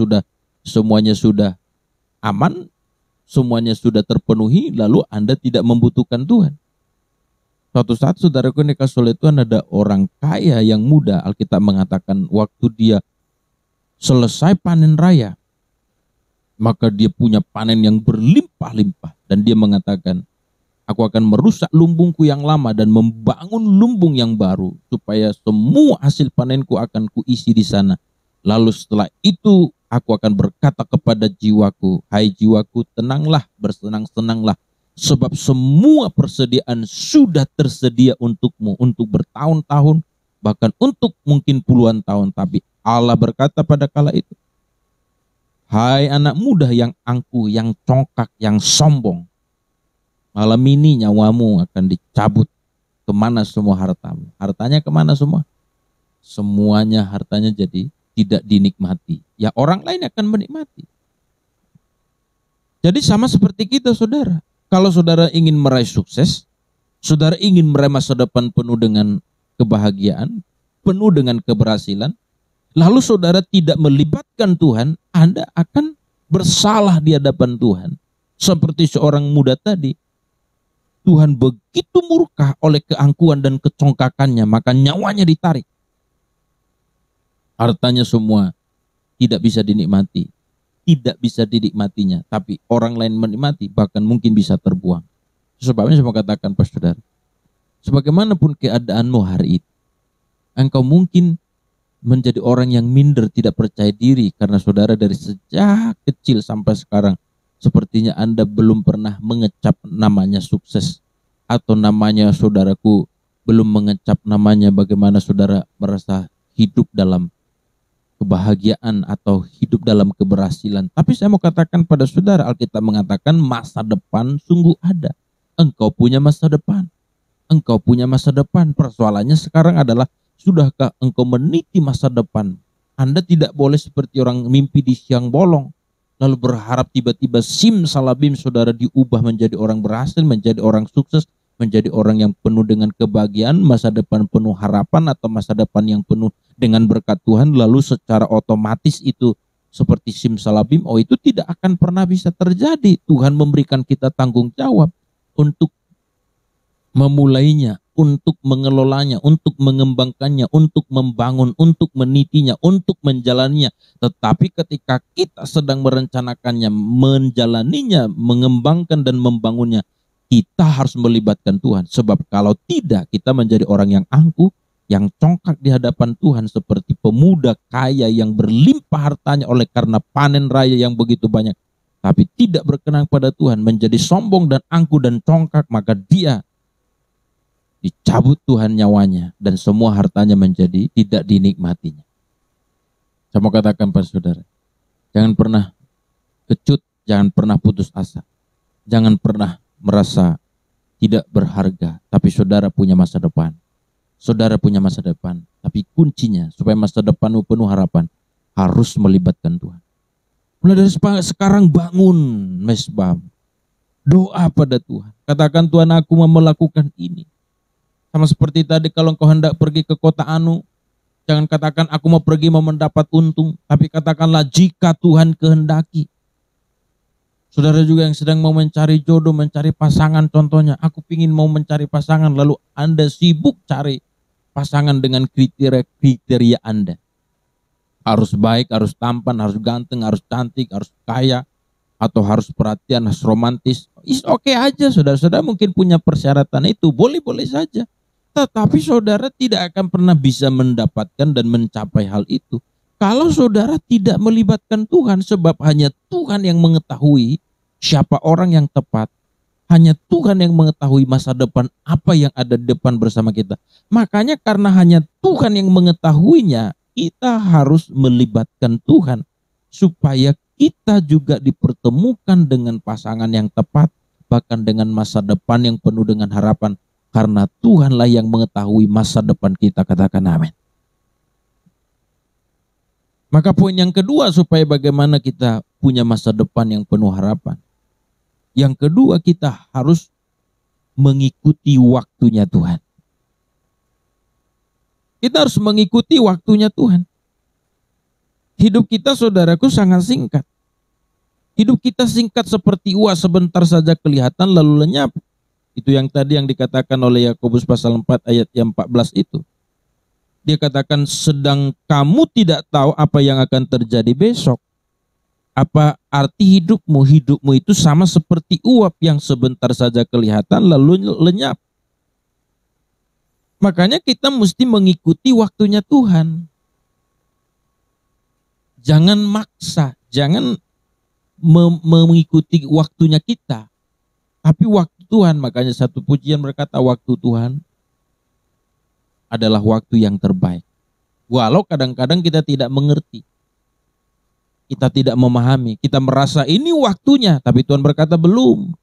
semuanya sudah aman, semuanya sudah terpenuhi, lalu Anda tidak membutuhkan Tuhan. Suatu saat saudaraku yang dikasih oleh Tuhan, ada orang kaya yang muda, Alkitab mengatakan waktu dia selesai panen raya, maka dia punya panen yang berlimpah-limpah. Dan dia mengatakan, aku akan merusak lumbungku yang lama dan membangun lumbung yang baru, supaya semua hasil panenku akan kuisi di sana. Lalu setelah itu aku akan berkata kepada jiwaku, hai jiwaku, tenanglah, bersenang-senanglah, sebab semua persediaan sudah tersedia untukmu untuk bertahun-tahun, bahkan untuk mungkin puluhan tahun. Tapi Allah berkata pada kala itu, hai anak muda yang angkuh, yang congkak, yang sombong, malam ini nyawamu akan dicabut. Kemana semua hartamu? Hartanya kemana semua? Semuanya hartanya jadi tidak dinikmati. Ya orang lain akan menikmati. Jadi sama seperti kita saudara. Kalau saudara ingin meraih sukses, saudara ingin meraih masa depan penuh dengan kebahagiaan, penuh dengan keberhasilan, lalu saudara tidak melibatkan Tuhan, Anda akan bersalah di hadapan Tuhan. Seperti seorang muda tadi, Tuhan begitu murka oleh keangkuhan dan kecongkakannya, maka nyawanya ditarik. Hartanya semua tidak bisa dinikmati, tidak bisa dinikmatinya, tapi orang lain menikmati, bahkan mungkin bisa terbuang. Sebabnya saya mau katakan, Pak Saudara, sebagaimanapun keadaanmu hari ini, engkau mungkin menjadi orang yang minder, tidak percaya diri, karena saudara dari sejak kecil sampai sekarang, sepertinya Anda belum pernah mengecap namanya sukses, atau namanya saudaraku belum mengecap namanya bagaimana saudara merasa hidup dalam kebahagiaan atau hidup dalam keberhasilan. Tapi saya mau katakan pada saudara, Alkitab mengatakan masa depan sungguh ada. Engkau punya masa depan. Engkau punya masa depan. Persoalannya sekarang adalah, sudahkah engkau meniti masa depan? Anda tidak boleh seperti orang mimpi di siang bolong, lalu berharap tiba-tiba simsalabim saudara diubah menjadi orang berhasil, menjadi orang sukses, menjadi orang yang penuh dengan kebahagiaan, masa depan penuh harapan, atau masa depan yang penuh dengan berkat Tuhan, lalu secara otomatis itu seperti simsalabim. Oh, itu tidak akan pernah bisa terjadi. Tuhan memberikan kita tanggung jawab untuk memulainya, untuk mengelolanya, untuk mengembangkannya, untuk membangun, untuk menitinya, untuk menjalaninya. Tetapi ketika kita sedang merencanakannya, menjalaninya, mengembangkan dan membangunnya, kita harus melibatkan Tuhan. Sebab kalau tidak, kita menjadi orang yang angkuh, yang congkak di hadapan Tuhan, seperti pemuda kaya yang berlimpah hartanya oleh karena panen raya yang begitu banyak, tapi tidak berkenan pada Tuhan, menjadi sombong dan angkuh dan congkak, maka dia dicabut Tuhan nyawanya dan semua hartanya menjadi tidak dinikmatinya. Saya mau katakan pada saudara, jangan pernah kecut, jangan pernah putus asa, jangan pernah merasa tidak berharga, tapi saudara punya masa depan. Saudara punya masa depan, tapi kuncinya supaya masa depanmu penuh harapan, harus melibatkan Tuhan. Mulai dari sekarang bangun mesbah, doa pada Tuhan. Katakan, Tuhan, aku mau melakukan ini. Sama seperti tadi, kalau engkau hendak pergi ke kota anu, jangan katakan aku mau pergi mau mendapat untung, tapi katakanlah jika Tuhan kehendaki. Saudara juga yang sedang mau mencari jodoh, mencari pasangan contohnya, aku pingin mau mencari pasangan, lalu Anda sibuk cari pasangan dengan kriteria Anda. Harus baik, harus tampan, harus ganteng, harus cantik, harus kaya, atau harus perhatian, harus romantis. Oke aja, saudara-saudara mungkin punya persyaratan itu, boleh-boleh saja. Tetapi saudara tidak akan pernah bisa mendapatkan dan mencapai hal itu kalau saudara tidak melibatkan Tuhan, sebab hanya Tuhan yang mengetahui siapa orang yang tepat. Hanya Tuhan yang mengetahui masa depan apa yang ada di depan bersama kita. Makanya karena hanya Tuhan yang mengetahuinya, kita harus melibatkan Tuhan supaya kita juga dipertemukan dengan pasangan yang tepat, bahkan dengan masa depan yang penuh dengan harapan. Karena Tuhanlah yang mengetahui masa depan kita, katakan amin. Maka poin yang kedua, supaya bagaimana kita punya masa depan yang penuh harapan. Yang kedua, kita harus mengikuti waktunya Tuhan. Kita harus mengikuti waktunya Tuhan. Hidup kita, saudaraku, sangat singkat. Hidup kita singkat seperti uap, sebentar saja kelihatan lalu lenyap. Itu yang tadi yang dikatakan oleh Yakobus pasal 4 ayat yang 14 itu. Dia katakan, sedang kamu tidak tahu apa yang akan terjadi besok. Apa arti hidupmu? Hidupmu itu sama seperti uap yang sebentar saja kelihatan lalu lenyap. Makanya kita mesti mengikuti waktunya Tuhan. Jangan maksa, jangan mengikuti waktunya kita. Tapi waktu Tuhan, makanya satu pujian berkata waktu Tuhan adalah waktu yang terbaik. Walau kadang-kadang kita tidak mengerti, kita tidak memahami, kita merasa ini waktunya, tapi Tuhan berkata belum.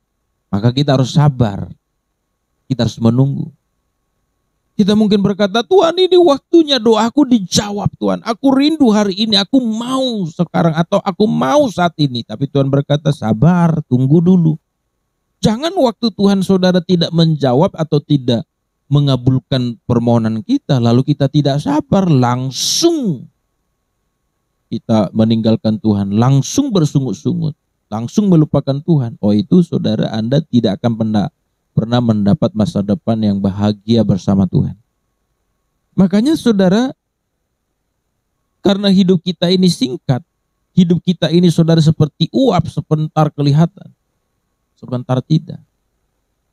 Maka kita harus sabar, kita harus menunggu. Kita mungkin berkata, Tuhan ini waktunya, doaku dijawab Tuhan. Aku rindu hari ini, aku mau sekarang atau aku mau saat ini. Tapi Tuhan berkata sabar, tunggu dulu. Jangan waktu Tuhan saudara tidak menjawab atau tidak mengabulkan permohonan kita, lalu kita tidak sabar, langsung kita meninggalkan Tuhan, langsung bersungut-sungut, langsung melupakan Tuhan. Oh, itu saudara, Anda tidak akan pernah mendapat masa depan yang bahagia bersama Tuhan. Makanya saudara, karena hidup kita ini singkat, hidup kita ini saudara seperti uap, sebentar kelihatan, sebentar tidak.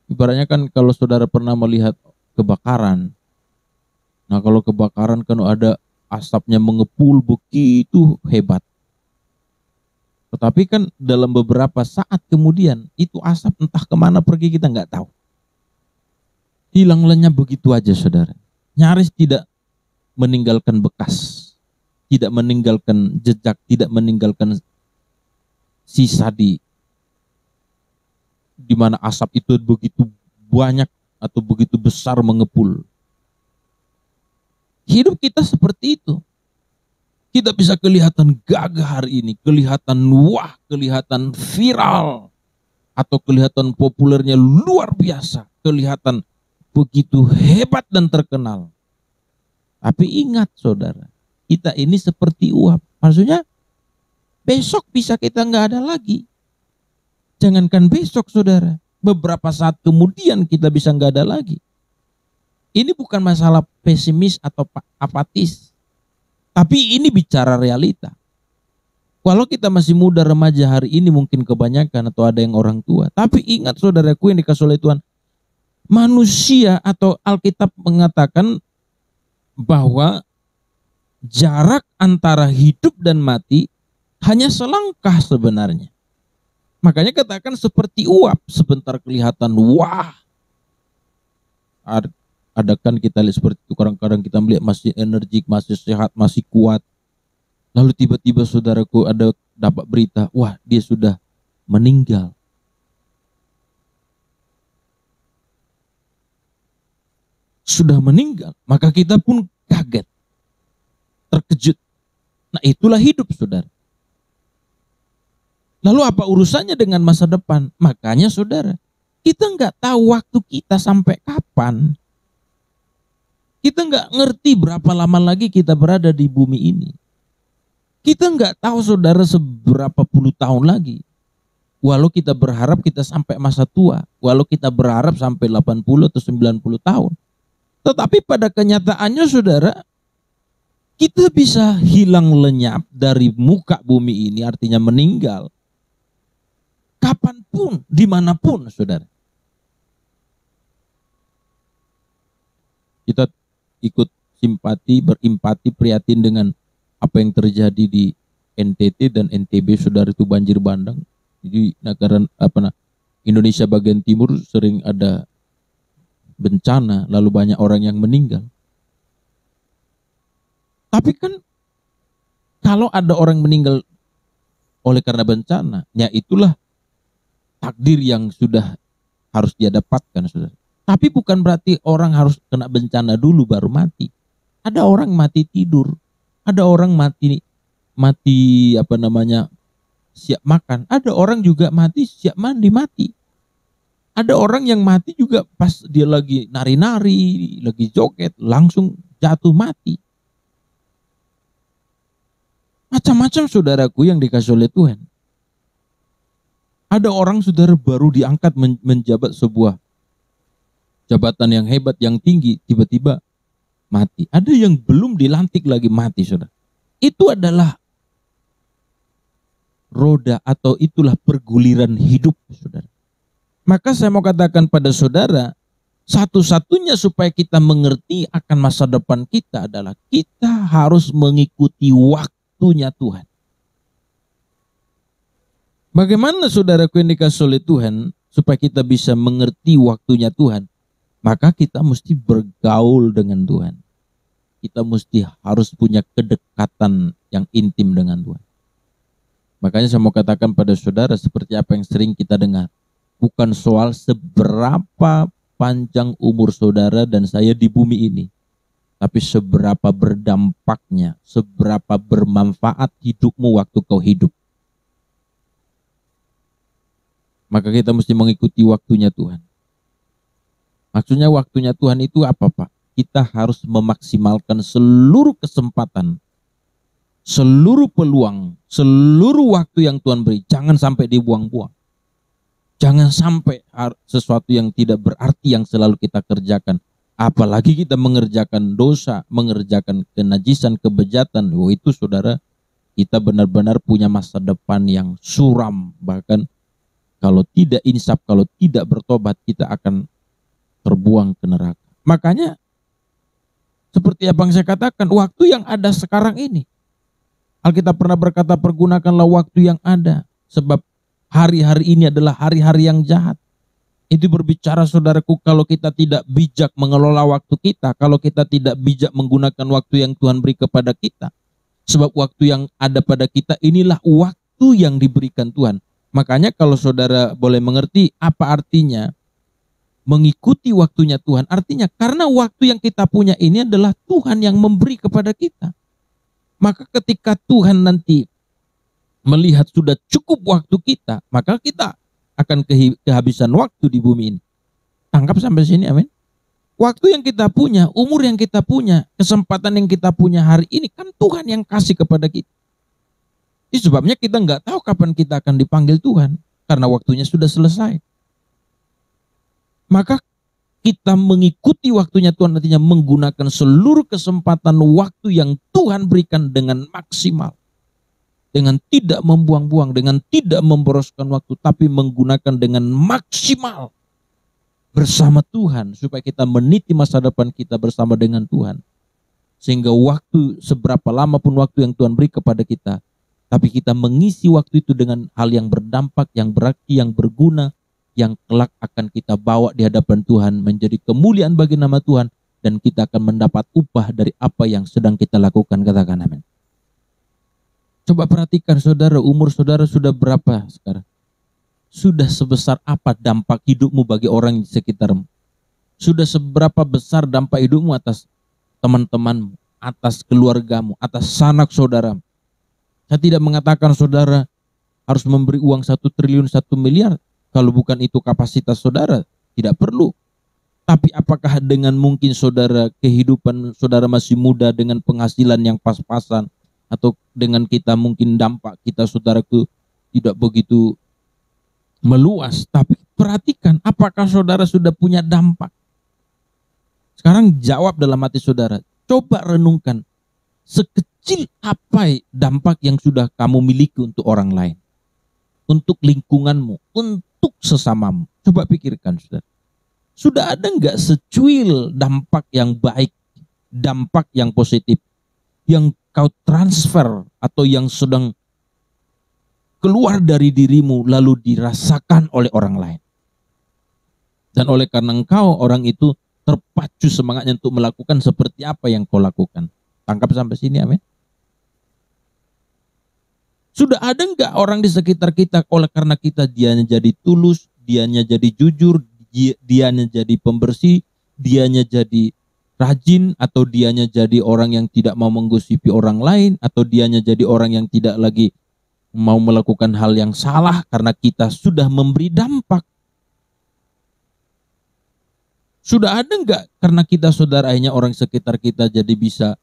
Ibaratnya kan kalau saudara pernah melihat kebakaran. Nah, kalau kebakaran kan ada asapnya mengepul begitu hebat. Tetapi kan dalam beberapa saat kemudian itu asap entah kemana pergi, kita nggak tahu. Hilang lenyap begitu aja saudara. Nyaris tidak meninggalkan bekas, tidak meninggalkan jejak, tidak meninggalkan sisa di mana asap itu begitu banyak atau begitu besar mengepul. Hidup kita seperti itu. Kita bisa kelihatan gagah hari ini, kelihatan wah, kelihatan viral, atau kelihatan populernya luar biasa, kelihatan begitu hebat dan terkenal. Tapi ingat saudara, kita ini seperti uap. Maksudnya besok bisa kita nggak ada lagi. Jangankan besok saudara, beberapa saat kemudian kita bisa nggak ada lagi. Ini bukan masalah pesimis atau apatis, tapi ini bicara realita. Walau kita masih muda remaja hari ini mungkin kebanyakan atau ada yang orang tua, tapi ingat saudaraku yang dikasih oleh Tuhan, manusia atau Alkitab mengatakan bahwa jarak antara hidup dan mati hanya selangkah sebenarnya. Makanya katakan seperti uap, sebentar kelihatan wah. Ada kan kita lihat seperti itu, kadang-kadang kita melihat masih energik, masih sehat, masih kuat. Lalu tiba-tiba saudaraku ada dapat berita, wah dia sudah meninggal. Sudah meninggal, maka kita pun kaget, terkejut. Nah itulah hidup saudara. Lalu apa urusannya dengan masa depan? Makanya saudara, kita nggak tahu waktu kita sampai kapan. Kita nggak ngerti berapa lama lagi kita berada di bumi ini. Kita nggak tahu saudara seberapa puluh tahun lagi. Walau kita berharap kita sampai masa tua. Walau kita berharap sampai 80 atau 90 tahun. Tetapi pada kenyataannya saudara, kita bisa hilang lenyap dari muka bumi ini, artinya meninggal. Kapanpun, dimanapun saudara. Kita ikut simpati, berempati, prihatin dengan apa yang terjadi di NTT dan NTB, saudara, itu banjir bandang. Jadi negara Indonesia bagian timur sering ada bencana, lalu banyak orang yang meninggal. Tapi kan kalau ada orang meninggal oleh karena bencana, ya itulah takdir yang sudah harus dia dapatkan, saudara. Tapi bukan berarti orang harus kena bencana dulu baru mati. Ada orang mati tidur, ada orang mati siap makan, ada orang juga mati siap mandi mati. Ada orang yang mati juga pas dia lagi nari-nari, lagi joget, langsung jatuh mati. Macam-macam saudaraku yang dikasih oleh Tuhan. Ada orang saudara baru diangkat menjabat sebuah jabatan yang hebat, yang tinggi, tiba-tiba mati. Ada yang belum dilantik lagi mati, saudara. Itu adalah roda atau itulah perguliran hidup, saudara. Maka saya mau katakan pada saudara, satu-satunya supaya kita mengerti akan masa depan kita adalah kita harus mengikuti waktunya Tuhan. Bagaimana saudaraku yang dikasih oleh Tuhan supaya kita bisa mengerti waktunya Tuhan? Maka kita mesti bergaul dengan Tuhan. Kita mesti harus punya kedekatan yang intim dengan Tuhan. Makanya saya mau katakan pada saudara seperti apa yang sering kita dengar. Bukan soal seberapa panjang umur saudara dan saya di bumi ini. Tapi seberapa berdampaknya, seberapa bermanfaat hidupmu waktu kau hidup. Maka kita mesti mengikuti waktunya Tuhan. Maksudnya waktunya Tuhan itu apa, Pak? Kita harus memaksimalkan seluruh kesempatan, seluruh peluang, seluruh waktu yang Tuhan beri. Jangan sampai dibuang-buang. Jangan sampai sesuatu yang tidak berarti yang selalu kita kerjakan. Apalagi kita mengerjakan dosa, mengerjakan kenajisan, kebejatan. Oh, itu saudara, kita benar-benar punya masa depan yang suram. Bahkan kalau tidak insaf, kalau tidak bertobat, kita akan terbuang ke neraka. Makanya seperti apa yang saya katakan, waktu yang ada sekarang ini, Alkitab pernah berkata, pergunakanlah waktu yang ada, sebab hari-hari ini adalah hari-hari yang jahat. Itu berbicara saudaraku, kalau kita tidak bijak mengelola waktu kita, kalau kita tidak bijak menggunakan waktu yang Tuhan beri kepada kita, sebab waktu yang ada pada kita inilah waktu yang diberikan Tuhan. Makanya kalau saudara boleh mengerti apa artinya mengikuti waktunya Tuhan, artinya karena waktu yang kita punya ini adalah Tuhan yang memberi kepada kita. Maka ketika Tuhan nanti melihat sudah cukup waktu kita, maka kita akan kehabisan waktu di bumi ini. Tangkap sampai sini, amin. Waktu yang kita punya, umur yang kita punya, kesempatan yang kita punya hari ini kan Tuhan yang kasih kepada kita. Itu sebabnya kita nggak tahu kapan kita akan dipanggil Tuhan, karena waktunya sudah selesai. Maka kita mengikuti waktunya Tuhan, artinya menggunakan seluruh kesempatan waktu yang Tuhan berikan dengan maksimal. Dengan tidak membuang-buang, dengan tidak memboroskan waktu, tapi menggunakan dengan maksimal bersama Tuhan, supaya kita meniti masa depan kita bersama dengan Tuhan. Sehingga waktu, seberapa lama pun waktu yang Tuhan beri kepada kita, tapi kita mengisi waktu itu dengan hal yang berdampak, yang berarti, yang berguna, yang kelak akan kita bawa di hadapan Tuhan menjadi kemuliaan bagi nama Tuhan, dan kita akan mendapat upah dari apa yang sedang kita lakukan. Katakan amin. Coba perhatikan saudara, umur saudara sudah berapa sekarang? Sudah sebesar apa dampak hidupmu bagi orang di sekitarmu? Sudah seberapa besar dampak hidupmu atas teman-temanmu, atas keluargamu, atas sanak saudaramu? Saya tidak mengatakan saudara harus memberi uang 1 triliun 1 miliar. Kalau bukan itu kapasitas saudara, tidak perlu. Tapi apakah dengan mungkin saudara, kehidupan saudara masih muda dengan penghasilan yang pas-pasan, atau dengan kita mungkin dampak kita saudaraku tidak begitu meluas, tapi perhatikan apakah saudara sudah punya dampak. Sekarang jawab dalam hati saudara, coba renungkan sekecil apa dampak yang sudah kamu miliki untuk orang lain, untuk lingkunganmu, untuk sesamamu. Coba pikirkan saudara. Sudah ada enggak secuil dampak yang baik, dampak yang positif, yang kau transfer atau yang sedang keluar dari dirimu lalu dirasakan oleh orang lain. Dan oleh karena engkau, orang itu terpacu semangatnya untuk melakukan seperti apa yang kau lakukan. Tangkap sampai sini, amin. Sudah ada enggak orang di sekitar kita, oleh karena kita dianya jadi tulus, dianya jadi jujur, dianya jadi pembersih, dianya jadi rajin, atau dianya jadi orang yang tidak mau menggosipi orang lain, atau dianya jadi orang yang tidak lagi mau melakukan hal yang salah karena kita sudah memberi dampak. Sudah ada enggak karena kita saudara akhirnya orang sekitar kita jadi bisa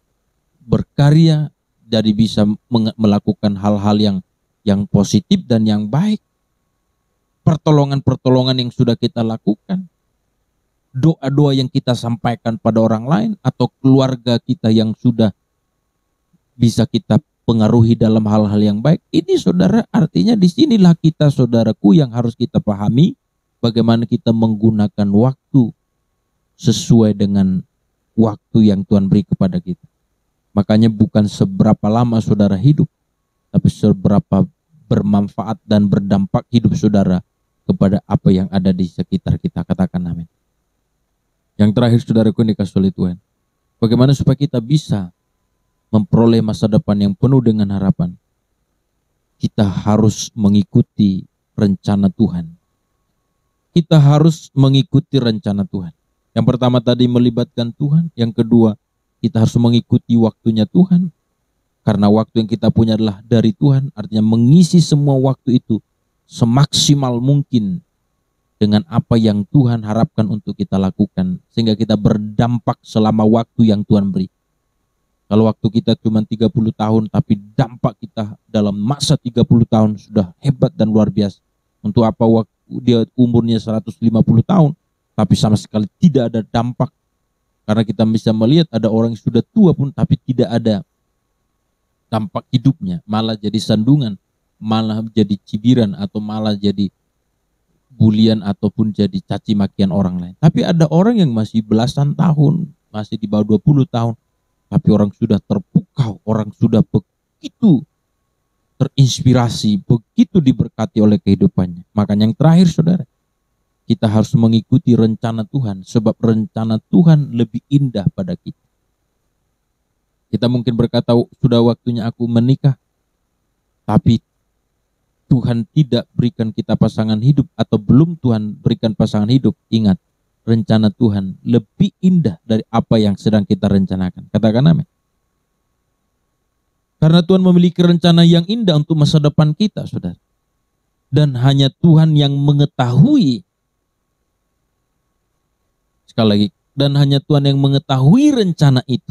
berkarya, jadi bisa melakukan hal-hal yang positif dan yang baik. Pertolongan-pertolongan yang sudah kita lakukan, doa-doa yang kita sampaikan pada orang lain, atau keluarga kita yang sudah bisa kita pengaruhi dalam hal-hal yang baik. Ini saudara, artinya disinilah kita saudaraku yang harus kita pahami bagaimana kita menggunakan waktu sesuai dengan waktu yang Tuhan beri kepada kita. Makanya bukan seberapa lama saudara hidup, tapi seberapa bermanfaat dan berdampak hidup saudara kepada apa yang ada di sekitar kita. Katakan amin. Yang terakhir saudaraku dikasih oleh Tuhan, bagaimana supaya kita bisa memperoleh masa depan yang penuh dengan harapan? Kita harus mengikuti rencana Tuhan. Kita harus mengikuti rencana Tuhan. Yang pertama tadi melibatkan Tuhan. Yang kedua, kita harus mengikuti waktunya Tuhan. Karena waktu yang kita punya adalah dari Tuhan. Artinya mengisi semua waktu itu semaksimal mungkin dengan apa yang Tuhan harapkan untuk kita lakukan, sehingga kita berdampak selama waktu yang Tuhan beri. Kalau waktu kita cuma 30 tahun, tapi dampak kita dalam masa 30 tahun sudah hebat dan luar biasa. Untuk apa waktu dia umurnya 150 tahun, tapi sama sekali tidak ada dampak. Karena kita bisa melihat ada orang yang sudah tua pun, tapi tidak ada dampak hidupnya, malah jadi sandungan, malah jadi cibiran, atau malah jadi bulian ataupun jadi caci makian orang lain. Tapi ada orang yang masih belasan tahun, masih di bawah 20 tahun, tapi orang sudah terpukau, orang sudah begitu terinspirasi, begitu diberkati oleh kehidupannya. Makanya yang terakhir saudara, kita harus mengikuti rencana Tuhan, sebab rencana Tuhan lebih indah pada kita. Kita mungkin berkata, sudah waktunya aku menikah, tapi Tuhan tidak berikan kita pasangan hidup, atau belum Tuhan berikan pasangan hidup. Ingat, rencana Tuhan lebih indah dari apa yang sedang kita rencanakan. Katakan amin. Karena Tuhan memiliki rencana yang indah untuk masa depan kita, saudara. Dan hanya Tuhan yang mengetahui. Sekali lagi, dan hanya Tuhan yang mengetahui rencana itu.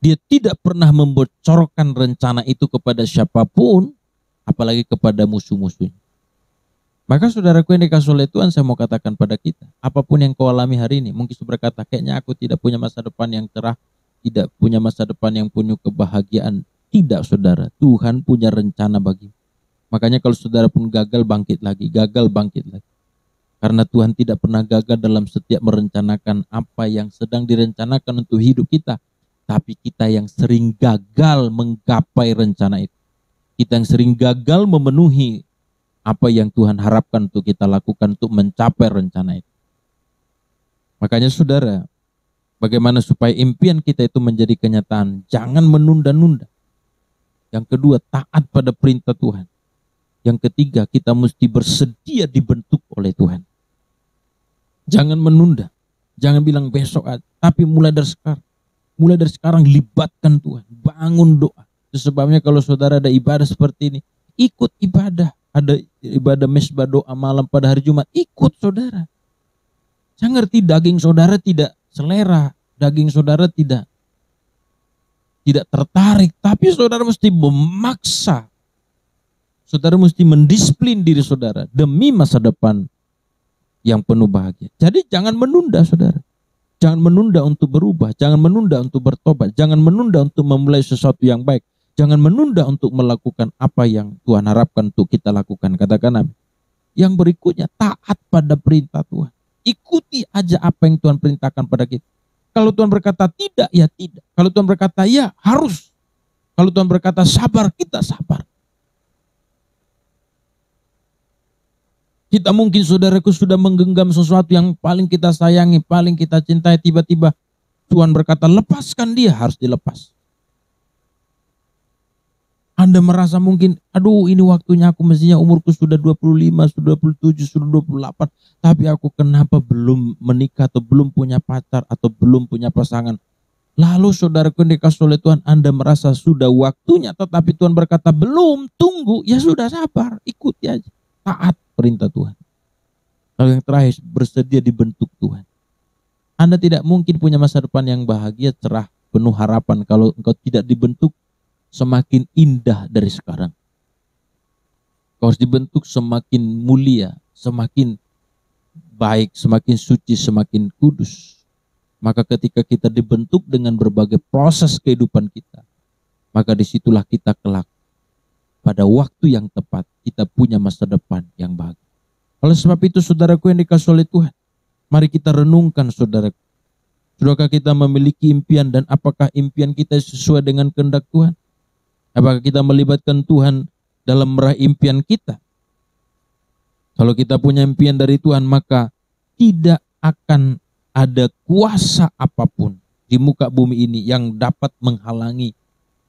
Dia tidak pernah membocorkan rencana itu kepada siapapun, apalagi kepada musuh-musuhnya. Maka saudaraku yang dikasih oleh Tuhan, saya mau katakan pada kita, apapun yang kau alami hari ini, mungkin saudara berkata, kayaknya aku tidak punya masa depan yang cerah, tidak punya masa depan yang penuh kebahagiaan. Tidak saudara, Tuhan punya rencana bagimu. Makanya kalau saudara pun gagal, bangkit lagi, gagal, bangkit lagi. Karena Tuhan tidak pernah gagal dalam setiap merencanakan apa yang sedang direncanakan untuk hidup kita. Tapi kita yang sering gagal menggapai rencana itu. Kita yang sering gagal memenuhi apa yang Tuhan harapkan untuk kita lakukan untuk mencapai rencana itu. Makanya saudara, bagaimana supaya impian kita itu menjadi kenyataan? Jangan menunda-nunda. Yang kedua, taat pada perintah Tuhan. Yang ketiga, kita mesti bersedia dibentuk oleh Tuhan. Jangan menunda. Jangan bilang besok aja, tapi mulai dari sekarang. Mulai dari sekarang libatkan Tuhan. Bangun doa. Sebabnya kalau saudara ada ibadah seperti ini, ikut ibadah. Ada ibadah mesbah doa malam pada hari Jumat, ikut saudara. Saya ngerti daging saudara tidak selera, daging saudara tidak tertarik, tapi saudara mesti memaksa. Saudara mesti mendisiplin diri saudara demi masa depan yang penuh bahagia. Jadi jangan menunda saudara. Jangan menunda untuk berubah, jangan menunda untuk bertobat, jangan menunda untuk memulai sesuatu yang baik. Jangan menunda untuk melakukan apa yang Tuhan harapkan untuk kita lakukan. Katakan amin. Yang berikutnya, taat pada perintah Tuhan. Ikuti aja apa yang Tuhan perintahkan pada kita. Kalau Tuhan berkata tidak, ya tidak. Kalau Tuhan berkata ya, harus. Kalau Tuhan berkata sabar, kita sabar. Kita mungkin saudaraku sudah menggenggam sesuatu yang paling kita sayangi, paling kita cintai, tiba-tiba Tuhan berkata lepaskan dia, harus dilepas. Anda merasa mungkin, aduh ini waktunya aku mestinya umurku sudah 25, sudah 27, sudah 28. Tapi aku kenapa belum menikah atau belum punya pacar atau belum punya pasangan. Lalu saudaraku dikasih oleh Tuhan, Anda merasa sudah waktunya tetapi Tuhan berkata belum, tunggu, ya sudah sabar, ikuti aja. Taat perintah Tuhan. Lalu yang terakhir, bersedia dibentuk Tuhan. Anda tidak mungkin punya masa depan yang bahagia, cerah, penuh harapan kalau engkau tidak dibentuk semakin indah dari sekarang. Kau harus dibentuk semakin mulia, semakin baik, semakin suci, semakin kudus. Maka ketika kita dibentuk dengan berbagai proses kehidupan kita, maka disitulah kita kelak pada waktu yang tepat kita punya masa depan yang bahagia. Oleh sebab itu saudaraku yang dikasihi oleh Tuhan, mari kita renungkan saudaraku. Sudahkah kita memiliki impian dan apakah impian kita sesuai dengan kehendak Tuhan? Apakah kita melibatkan Tuhan dalam meraih impian kita? Kalau kita punya impian dari Tuhan, maka tidak akan ada kuasa apapun di muka bumi ini yang dapat menghalangi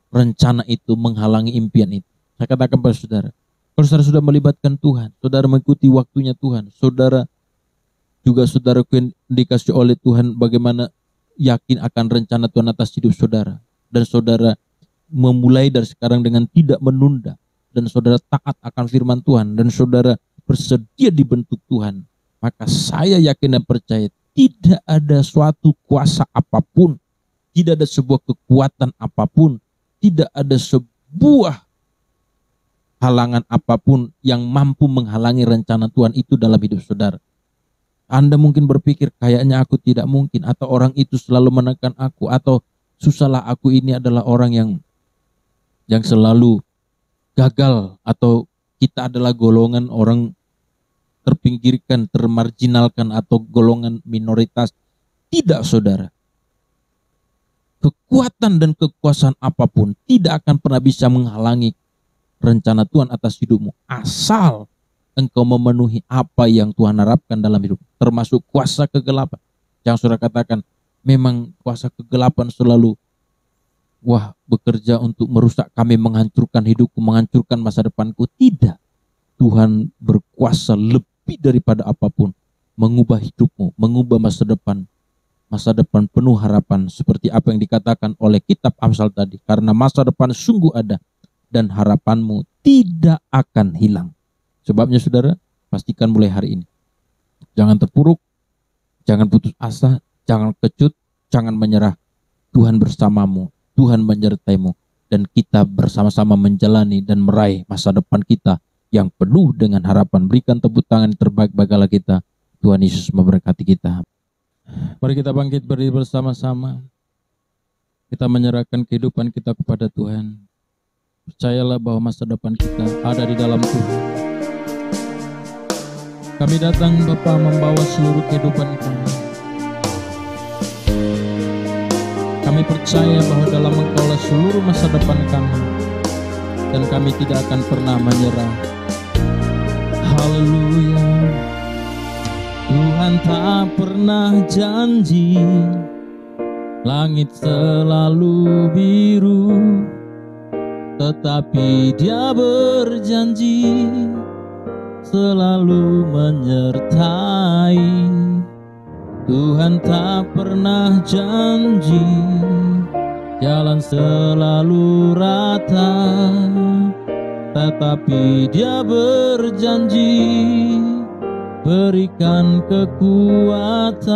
rencana itu, menghalangi impian itu. Saya katakan pada saudara, kalau saudara sudah melibatkan Tuhan, saudara mengikuti waktunya Tuhan, saudara juga saudara dikasih oleh Tuhan bagaimana yakin akan rencana Tuhan atas hidup saudara. Dan saudara memulai dari sekarang dengan tidak menunda. Dan saudara taat akan firman Tuhan. Dan saudara bersedia dibentuk Tuhan. Maka saya yakin dan percaya tidak ada suatu kuasa apapun. Tidak ada sebuah kekuatan apapun. Tidak ada sebuah halangan apapun yang mampu menghalangi rencana Tuhan itu dalam hidup saudara. Anda mungkin berpikir kayaknya aku tidak mungkin, atau orang itu selalu menekan aku, atau susahlah aku ini adalah orang yang selalu gagal, atau kita adalah golongan orang terpinggirkan, termarginalkan, atau golongan minoritas. Tidak saudara. Kekuatan dan kekuasaan apapun tidak akan pernah bisa menghalangi rencana Tuhan atas hidupmu, asal engkau memenuhi apa yang Tuhan harapkan dalam hidup, termasuk kuasa kegelapan. Jangan saudara katakan, memang kuasa kegelapan selalu bekerja untuk merusak kami, menghancurkan hidupku, menghancurkan masa depanku. Tidak. Tuhan berkuasa lebih daripada apapun, mengubah hidupmu, mengubah masa depan penuh harapan, seperti apa yang dikatakan oleh kitab Amsal tadi. Karena masa depan sungguh ada dan harapanmu tidak akan hilang. Sebabnya saudara, pastikan mulai hari ini, jangan terpuruk, jangan putus asa, jangan kecut, jangan menyerah. Tuhan bersamamu, Tuhan menyertaimu, dan kita bersama-sama menjalani dan meraih masa depan kita yang penuh dengan harapan. Berikan tepuk tangan terbaik bagi Allah kita. Tuhan Yesus memberkati kita. Mari kita bangkit berdiri bersama-sama. Kita menyerahkan kehidupan kita kepada Tuhan. Percayalah bahwa masa depan kita ada di dalam Tuhan. Kami datang Bapa membawa seluruh kehidupan kami. Kami percaya bahwa dalam Engkaulah seluruh masa depan kami, dan kami tidak akan pernah menyerah. Haleluya. Tuhan tak pernah janji langit selalu biru, tetapi Dia berjanji selalu menyertai. Tuhan tak pernah janji jalan selalu rata, tetapi Dia berjanji berikan kekuatan.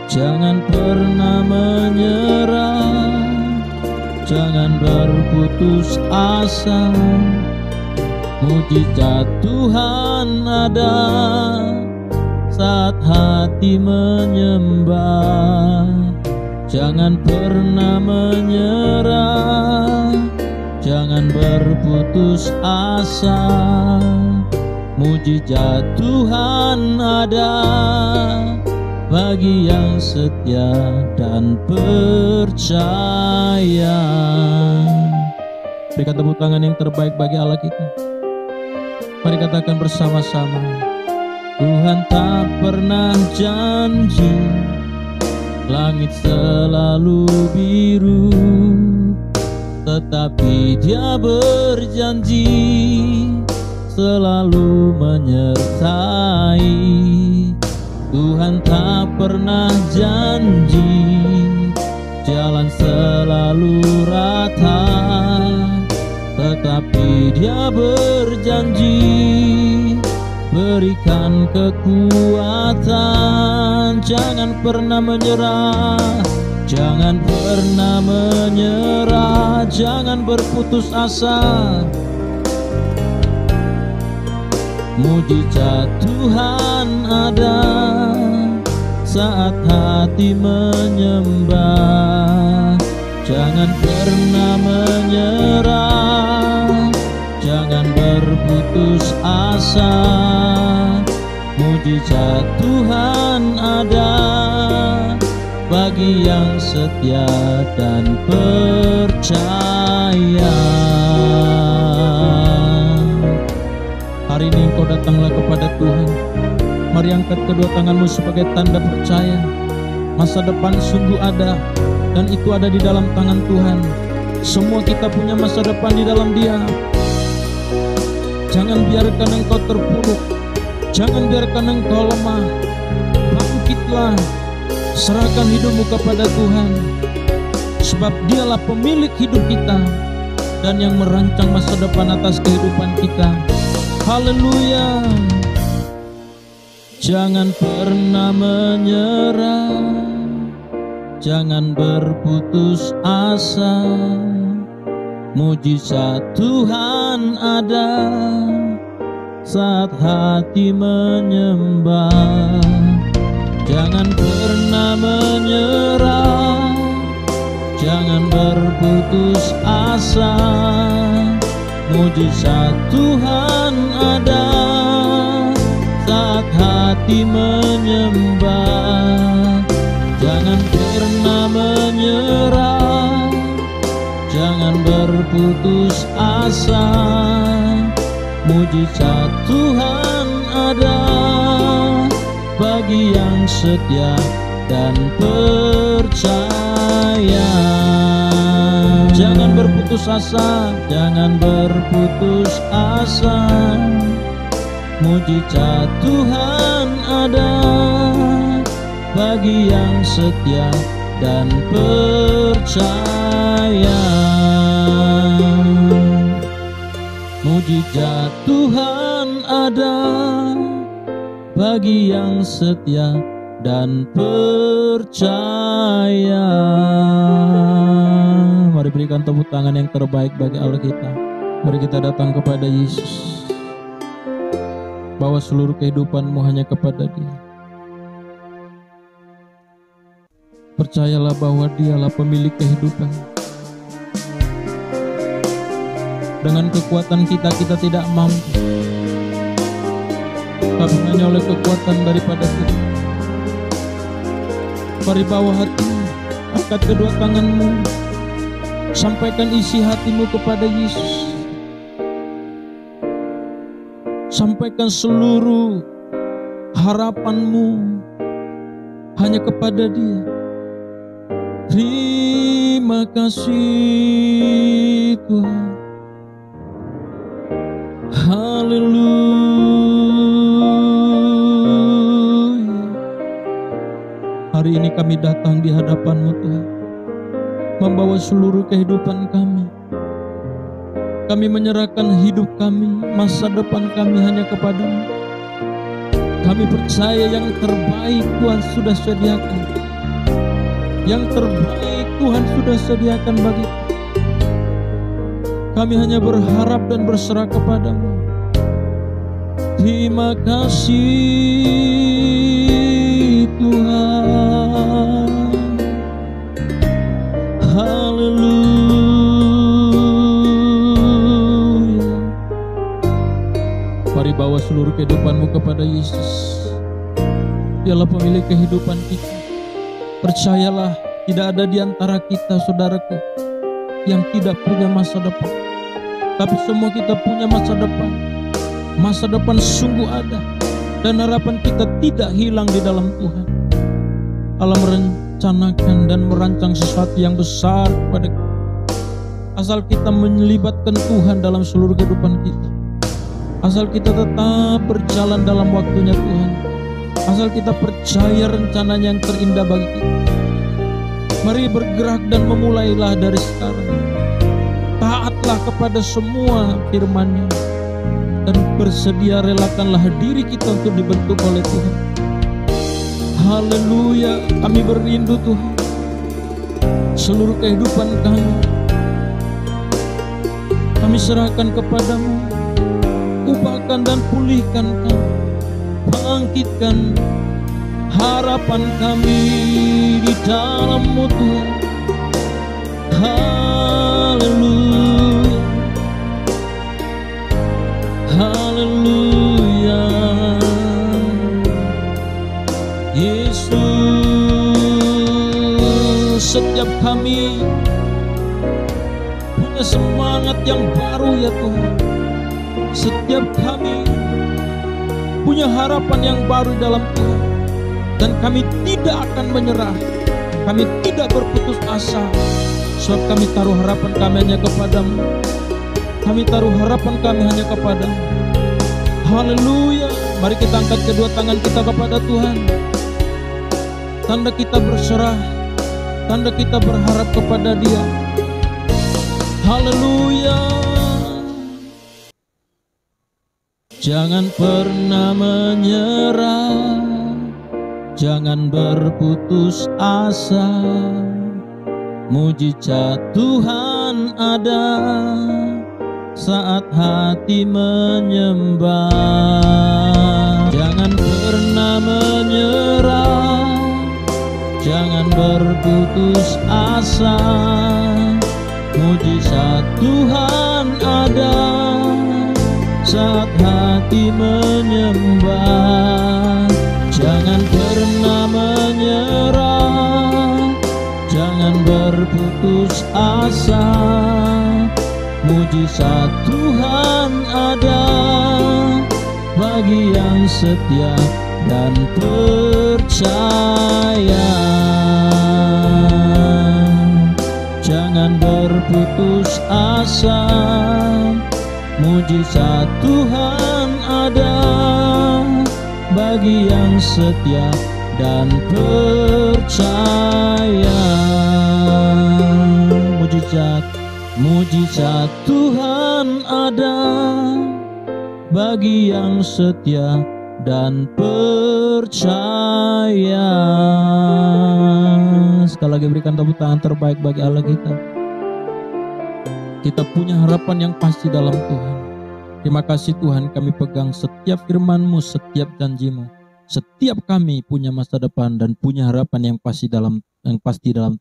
Jangan pernah menyerah, jangan berputus asa. Mujizat Tuhan ada saat hati menyembah. Jangan pernah menyerah, jangan berputus asa. Mujizat Tuhan ada bagi yang setia dan percaya. Berikan tepuk tangan yang terbaik bagi Allah kita. Mari katakan bersama-sama. Tuhan tak pernah janji langit selalu biru, tetapi Dia berjanji selalu menyertai. Tuhan tak pernah janji jalan selalu rata, tetapi Dia berjanji berikan kekuatan. Jangan pernah menyerah, jangan pernah menyerah, jangan berputus asa. Mujizat Tuhan ada saat hati menyembah. Jangan pernah menyerah, jangan berputus asa. Mujizat Tuhan ada bagi yang setia dan percaya. Hari ini engkau datanglah kepada Tuhan. Mari angkat kedua tanganmu sebagai tanda percaya. Masa depan sungguh ada, dan itu ada di dalam tangan Tuhan. Semua kita punya masa depan di dalam Dia. Jangan biarkan engkau terpuruk, jangan biarkan engkau lemah. Bangkitlah, serahkan hidupmu kepada Tuhan, sebab Dialah pemilik hidup kita dan yang merancang masa depan atas kehidupan kita. Haleluya. Jangan pernah menyerah, jangan berputus asa. Mujizat Tuhan ada saat hati menyembah. Jangan pernah menyerah, jangan berputus asa. Mujizat Tuhan ada saat hati menyembah. Jangan pernah menyerah, jangan berputus asa. Mujizat Tuhan ada bagi yang setia dan percaya. Jangan berputus asa, jangan berputus asa. Mujizat Tuhan ada bagi yang setia dan percaya. Mujizat Tuhan ada bagi yang setia dan percaya. Mari berikan tepuk tangan yang terbaik bagi Allah kita. Mari kita datang kepada Yesus. Bawa seluruh kehidupanmu hanya kepada Dia. Percayalah bahwa Dialah pemilik kehidupan. Dengan kekuatan kita tidak mampu, tapi hanya oleh kekuatan daripada Tuhan. Mari bawa hatimu, angkat kedua tanganmu, sampaikan isi hatimu kepada Yesus. Sampaikan seluruh harapanmu hanya kepada Dia. Terima kasih Tuhan. Haleluya. Hari ini kami datang di hadapan-Mu Tuhan, membawa seluruh kehidupan kami. Kami menyerahkan hidup kami, masa depan kami hanya kepadamu. Kami percaya yang terbaik Tuhan sudah sediakan. Yang terbaik Tuhan sudah sediakan bagi kami. Kami hanya berharap dan berserah kepadamu. Terima kasih Tuhan. Haleluya. Mari bawa seluruh kehidupanmu kepada Yesus. Dialah pemilik kehidupan kita. Percayalah, tidak ada di antara kita, saudaraku, yang tidak punya masa depan. Tapi semua kita punya masa depan. Masa depan sungguh ada. Dan harapan kita tidak hilang di dalam Tuhan. Allah merencanakan dan merancang sesuatu yang besar kepada kita. Asal kita menyelibatkan Tuhan dalam seluruh kehidupan kita. Asal kita tetap berjalan dalam waktunya Tuhan. Asal kita percaya rencananya yang terindah bagi kita. Mari bergerak dan memulailah dari sekarang. Taatlah kepada semua firman-Nya. Dan bersedia relakanlah diri kita untuk dibentuk oleh Tuhan. Haleluya, kami berindu Tuhan. Seluruh kehidupan kami serahkan kepadamu. Ubahkan dan pulihkan kami. Bangkitkan harapan kami di dalam-Mu Tuhan. Haleluya, haleluya. Yesus, setiap kami punya semangat yang baru ya Tuhan. Setiap kami punya harapan yang baru dalam Tuhan. Dan kami tidak akan menyerah. Kami tidak berputus asa. Sebab kami taruh harapan kami hanya kepadamu. Kami taruh harapan kami hanya kepadamu. Haleluya. Mari kita angkat kedua tangan kita kepada Tuhan. Tanda kita berserah. Tanda kita berharap kepada Dia. Haleluya. Jangan pernah menyerah, jangan berputus asa. Mujizat Tuhan ada saat hati menyembah. Jangan pernah menyerah, jangan berputus asa. Mujizat Tuhan ada saat hati menyembah. Jangan pernah menyerah, jangan berputus asa. Mujizat Tuhan ada bagi yang setia dan percaya. Jangan berputus asa. Mujizat Tuhan ada bagi yang setia dan percaya. Mujizat Tuhan ada bagi yang setia dan percaya. Sekali lagi berikan tepuk tangan terbaik bagi Allah kita. Kita punya harapan yang pasti dalam Tuhan. Terima kasih Tuhan, kami pegang setiap firman-Mu, setiap janji-Mu. Setiap kami punya masa depan dan punya harapan yang pasti dalam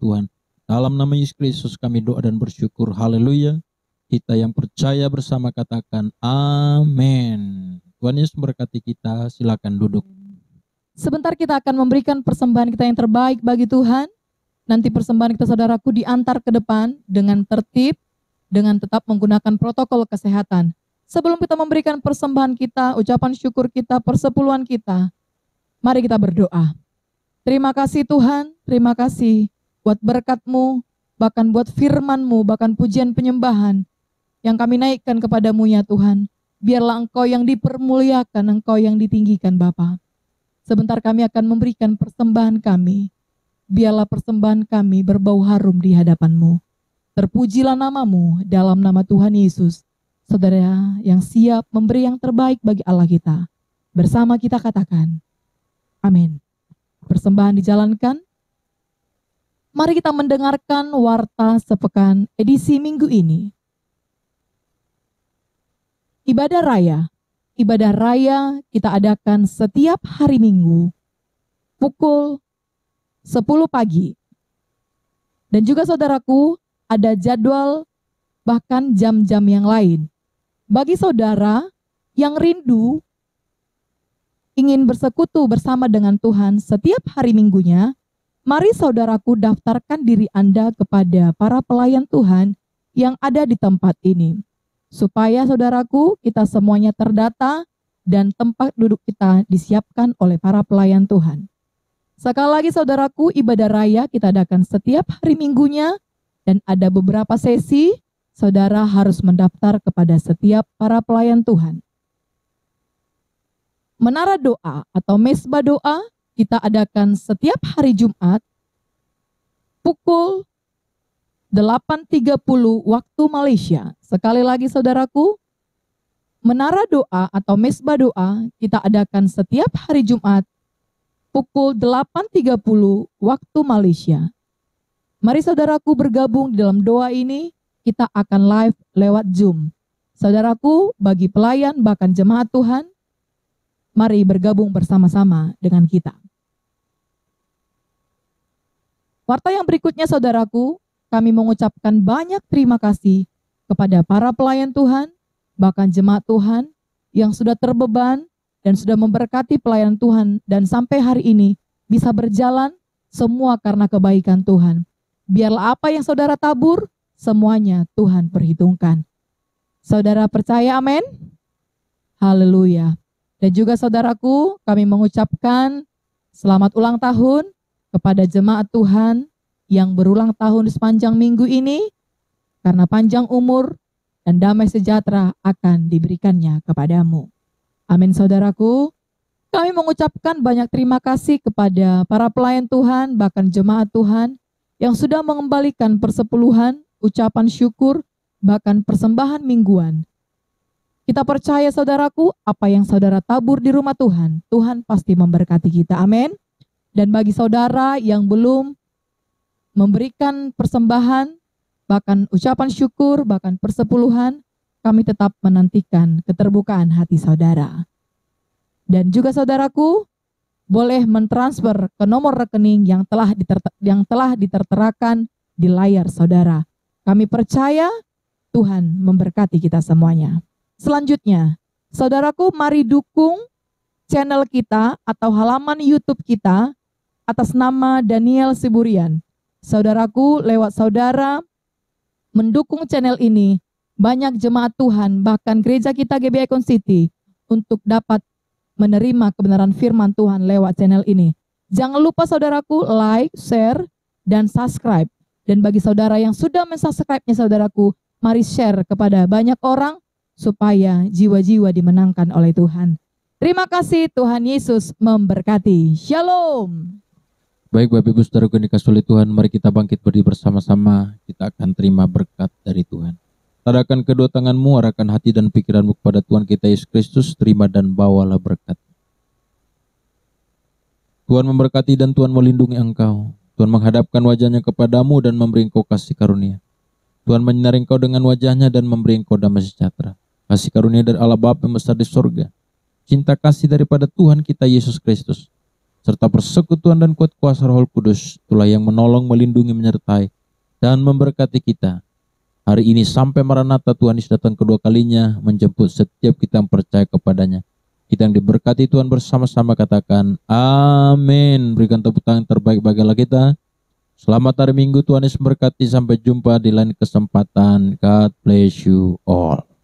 Tuhan. Dalam nama Yesus Kristus kami doa dan bersyukur. Haleluya. Kita yang percaya bersama katakan amin. Tuhan Yesus memberkati kita. Silakan duduk. Sebentar kita akan memberikan persembahan kita yang terbaik bagi Tuhan. Nanti persembahan kita saudaraku diantar ke depan dengan tertib, dengan tetap menggunakan protokol kesehatan. Sebelum kita memberikan persembahan kita, ucapan syukur kita, persepuluhan kita, mari kita berdoa. Terima kasih Tuhan, terima kasih buat berkat-Mu, bahkan buat firman-Mu, bahkan pujian penyembahan yang kami naikkan kepadamu ya Tuhan. Biarlah Engkau yang dipermuliakan, Engkau yang ditinggikan Bapa. Sebentar kami akan memberikan persembahan kami. Biarlah persembahan kami berbau harum di hadapan-Mu. Terpujilah nama-Mu dalam nama Tuhan Yesus. saudara yang siap memberi yang terbaik bagi Allah kita. Bersama kita katakan, amin. Persembahan dijalankan. Mari kita mendengarkan Warta Sepekan edisi minggu ini. Ibadah Raya. Ibadah Raya kita adakan setiap hari Minggu pukul 10 pagi. Dan juga saudaraku, ada jadwal bahkan jam-jam yang lain. Bagi saudara yang rindu ingin bersekutu bersama dengan Tuhan setiap hari Minggunya, mari saudaraku daftarkan diri Anda kepada para pelayan Tuhan yang ada di tempat ini. Supaya saudaraku kita semuanya terdata dan tempat duduk kita disiapkan oleh para pelayan Tuhan. Sekali lagi saudaraku, ibadah raya kita adakan setiap hari Minggunya dan ada beberapa sesi, saudara harus mendaftar kepada setiap para pelayan Tuhan. Menara doa atau mesbah doa kita adakan setiap hari Jumat pukul 8.30 waktu Malaysia. Sekali lagi saudaraku, menara doa atau mesbah doa kita adakan setiap hari Jumat pukul 8.30 waktu Malaysia. Mari saudaraku bergabung di dalam doa ini, kita akan live lewat Zoom. Saudaraku, bagi pelayan bahkan jemaat Tuhan, mari bergabung bersama-sama dengan kita. Warta yang berikutnya saudaraku, kami mengucapkan banyak terima kasih kepada para pelayan Tuhan, bahkan jemaat Tuhan yang sudah terbeban dan sudah memberkati pelayan Tuhan dan sampai hari ini bisa berjalan semua karena kebaikan Tuhan. Biarlah apa yang saudara tabur, semuanya Tuhan perhitungkan. Saudara percaya amin? Haleluya. Dan juga saudaraku, kami mengucapkan selamat ulang tahun kepada jemaat Tuhan yang berulang tahun sepanjang minggu ini, karena panjang umur dan damai sejahtera akan diberikannya kepadamu. Amin saudaraku. Kami mengucapkan banyak terima kasih kepada para pelayan Tuhan, bahkan jemaat Tuhan yang sudah mengembalikan persepuluhan, ucapan syukur, bahkan persembahan mingguan. Kita percaya saudaraku, apa yang saudara tabur di rumah Tuhan, Tuhan pasti memberkati kita. Amin. Dan bagi saudara yang belum memberikan persembahan, bahkan ucapan syukur, bahkan persepuluhan, kami tetap menantikan keterbukaan hati saudara. Dan juga saudaraku, boleh mentransfer ke nomor rekening yang telah diterterakan di layar saudara. Kami percaya Tuhan memberkati kita semuanya. Selanjutnya, saudaraku, mari dukung channel kita atau halaman YouTube kita atas nama Daniel Siburian. Saudaraku, lewat saudara mendukung channel ini, banyak jemaat Tuhan, bahkan gereja kita GBI Icon City, untuk dapat menerima kebenaran firman Tuhan lewat channel ini. Jangan lupa saudaraku, like, share, dan subscribe. Dan bagi saudara yang sudah mensubscribe-nya saudaraku, mari share kepada banyak orang, supaya jiwa-jiwa dimenangkan oleh Tuhan. Terima kasih, Tuhan Yesus memberkati. Shalom. Baik Bapak Ibu Saudara yang dikasihi oleh Tuhan, mari kita bangkit berdiri bersama-sama, kita akan terima berkat dari Tuhan. Tadakan kedua tanganmu, arahkan hati dan pikiranmu kepada Tuhan kita Yesus Kristus, terima dan bawalah berkat. Tuhan memberkati dan Tuhan melindungi engkau. Tuhan menghadapkan wajahnya kepadamu dan memberi engkau kasih karunia. Tuhan menyinari engkau dengan wajahnya dan memberi engkau damai sejahtera. Kasih karunia dari Allah Bapa yang besar di sorga, cinta kasih daripada Tuhan kita Yesus Kristus, serta persekutuan dan kuat kuasa Roh Kudus, itulah yang menolong, melindungi, menyertai, dan memberkati kita hari ini sampai Maranatha. Tuhan Yesus datang kedua kalinya menjemput setiap kita yang percaya kepadanya. Kita yang diberkati Tuhan bersama-sama katakan amin. Berikan tepuk tangan terbaik bagi Allah kita. Selamat hari Minggu, Tuhan Yesus memberkati. Sampai jumpa di lain kesempatan. God bless you all.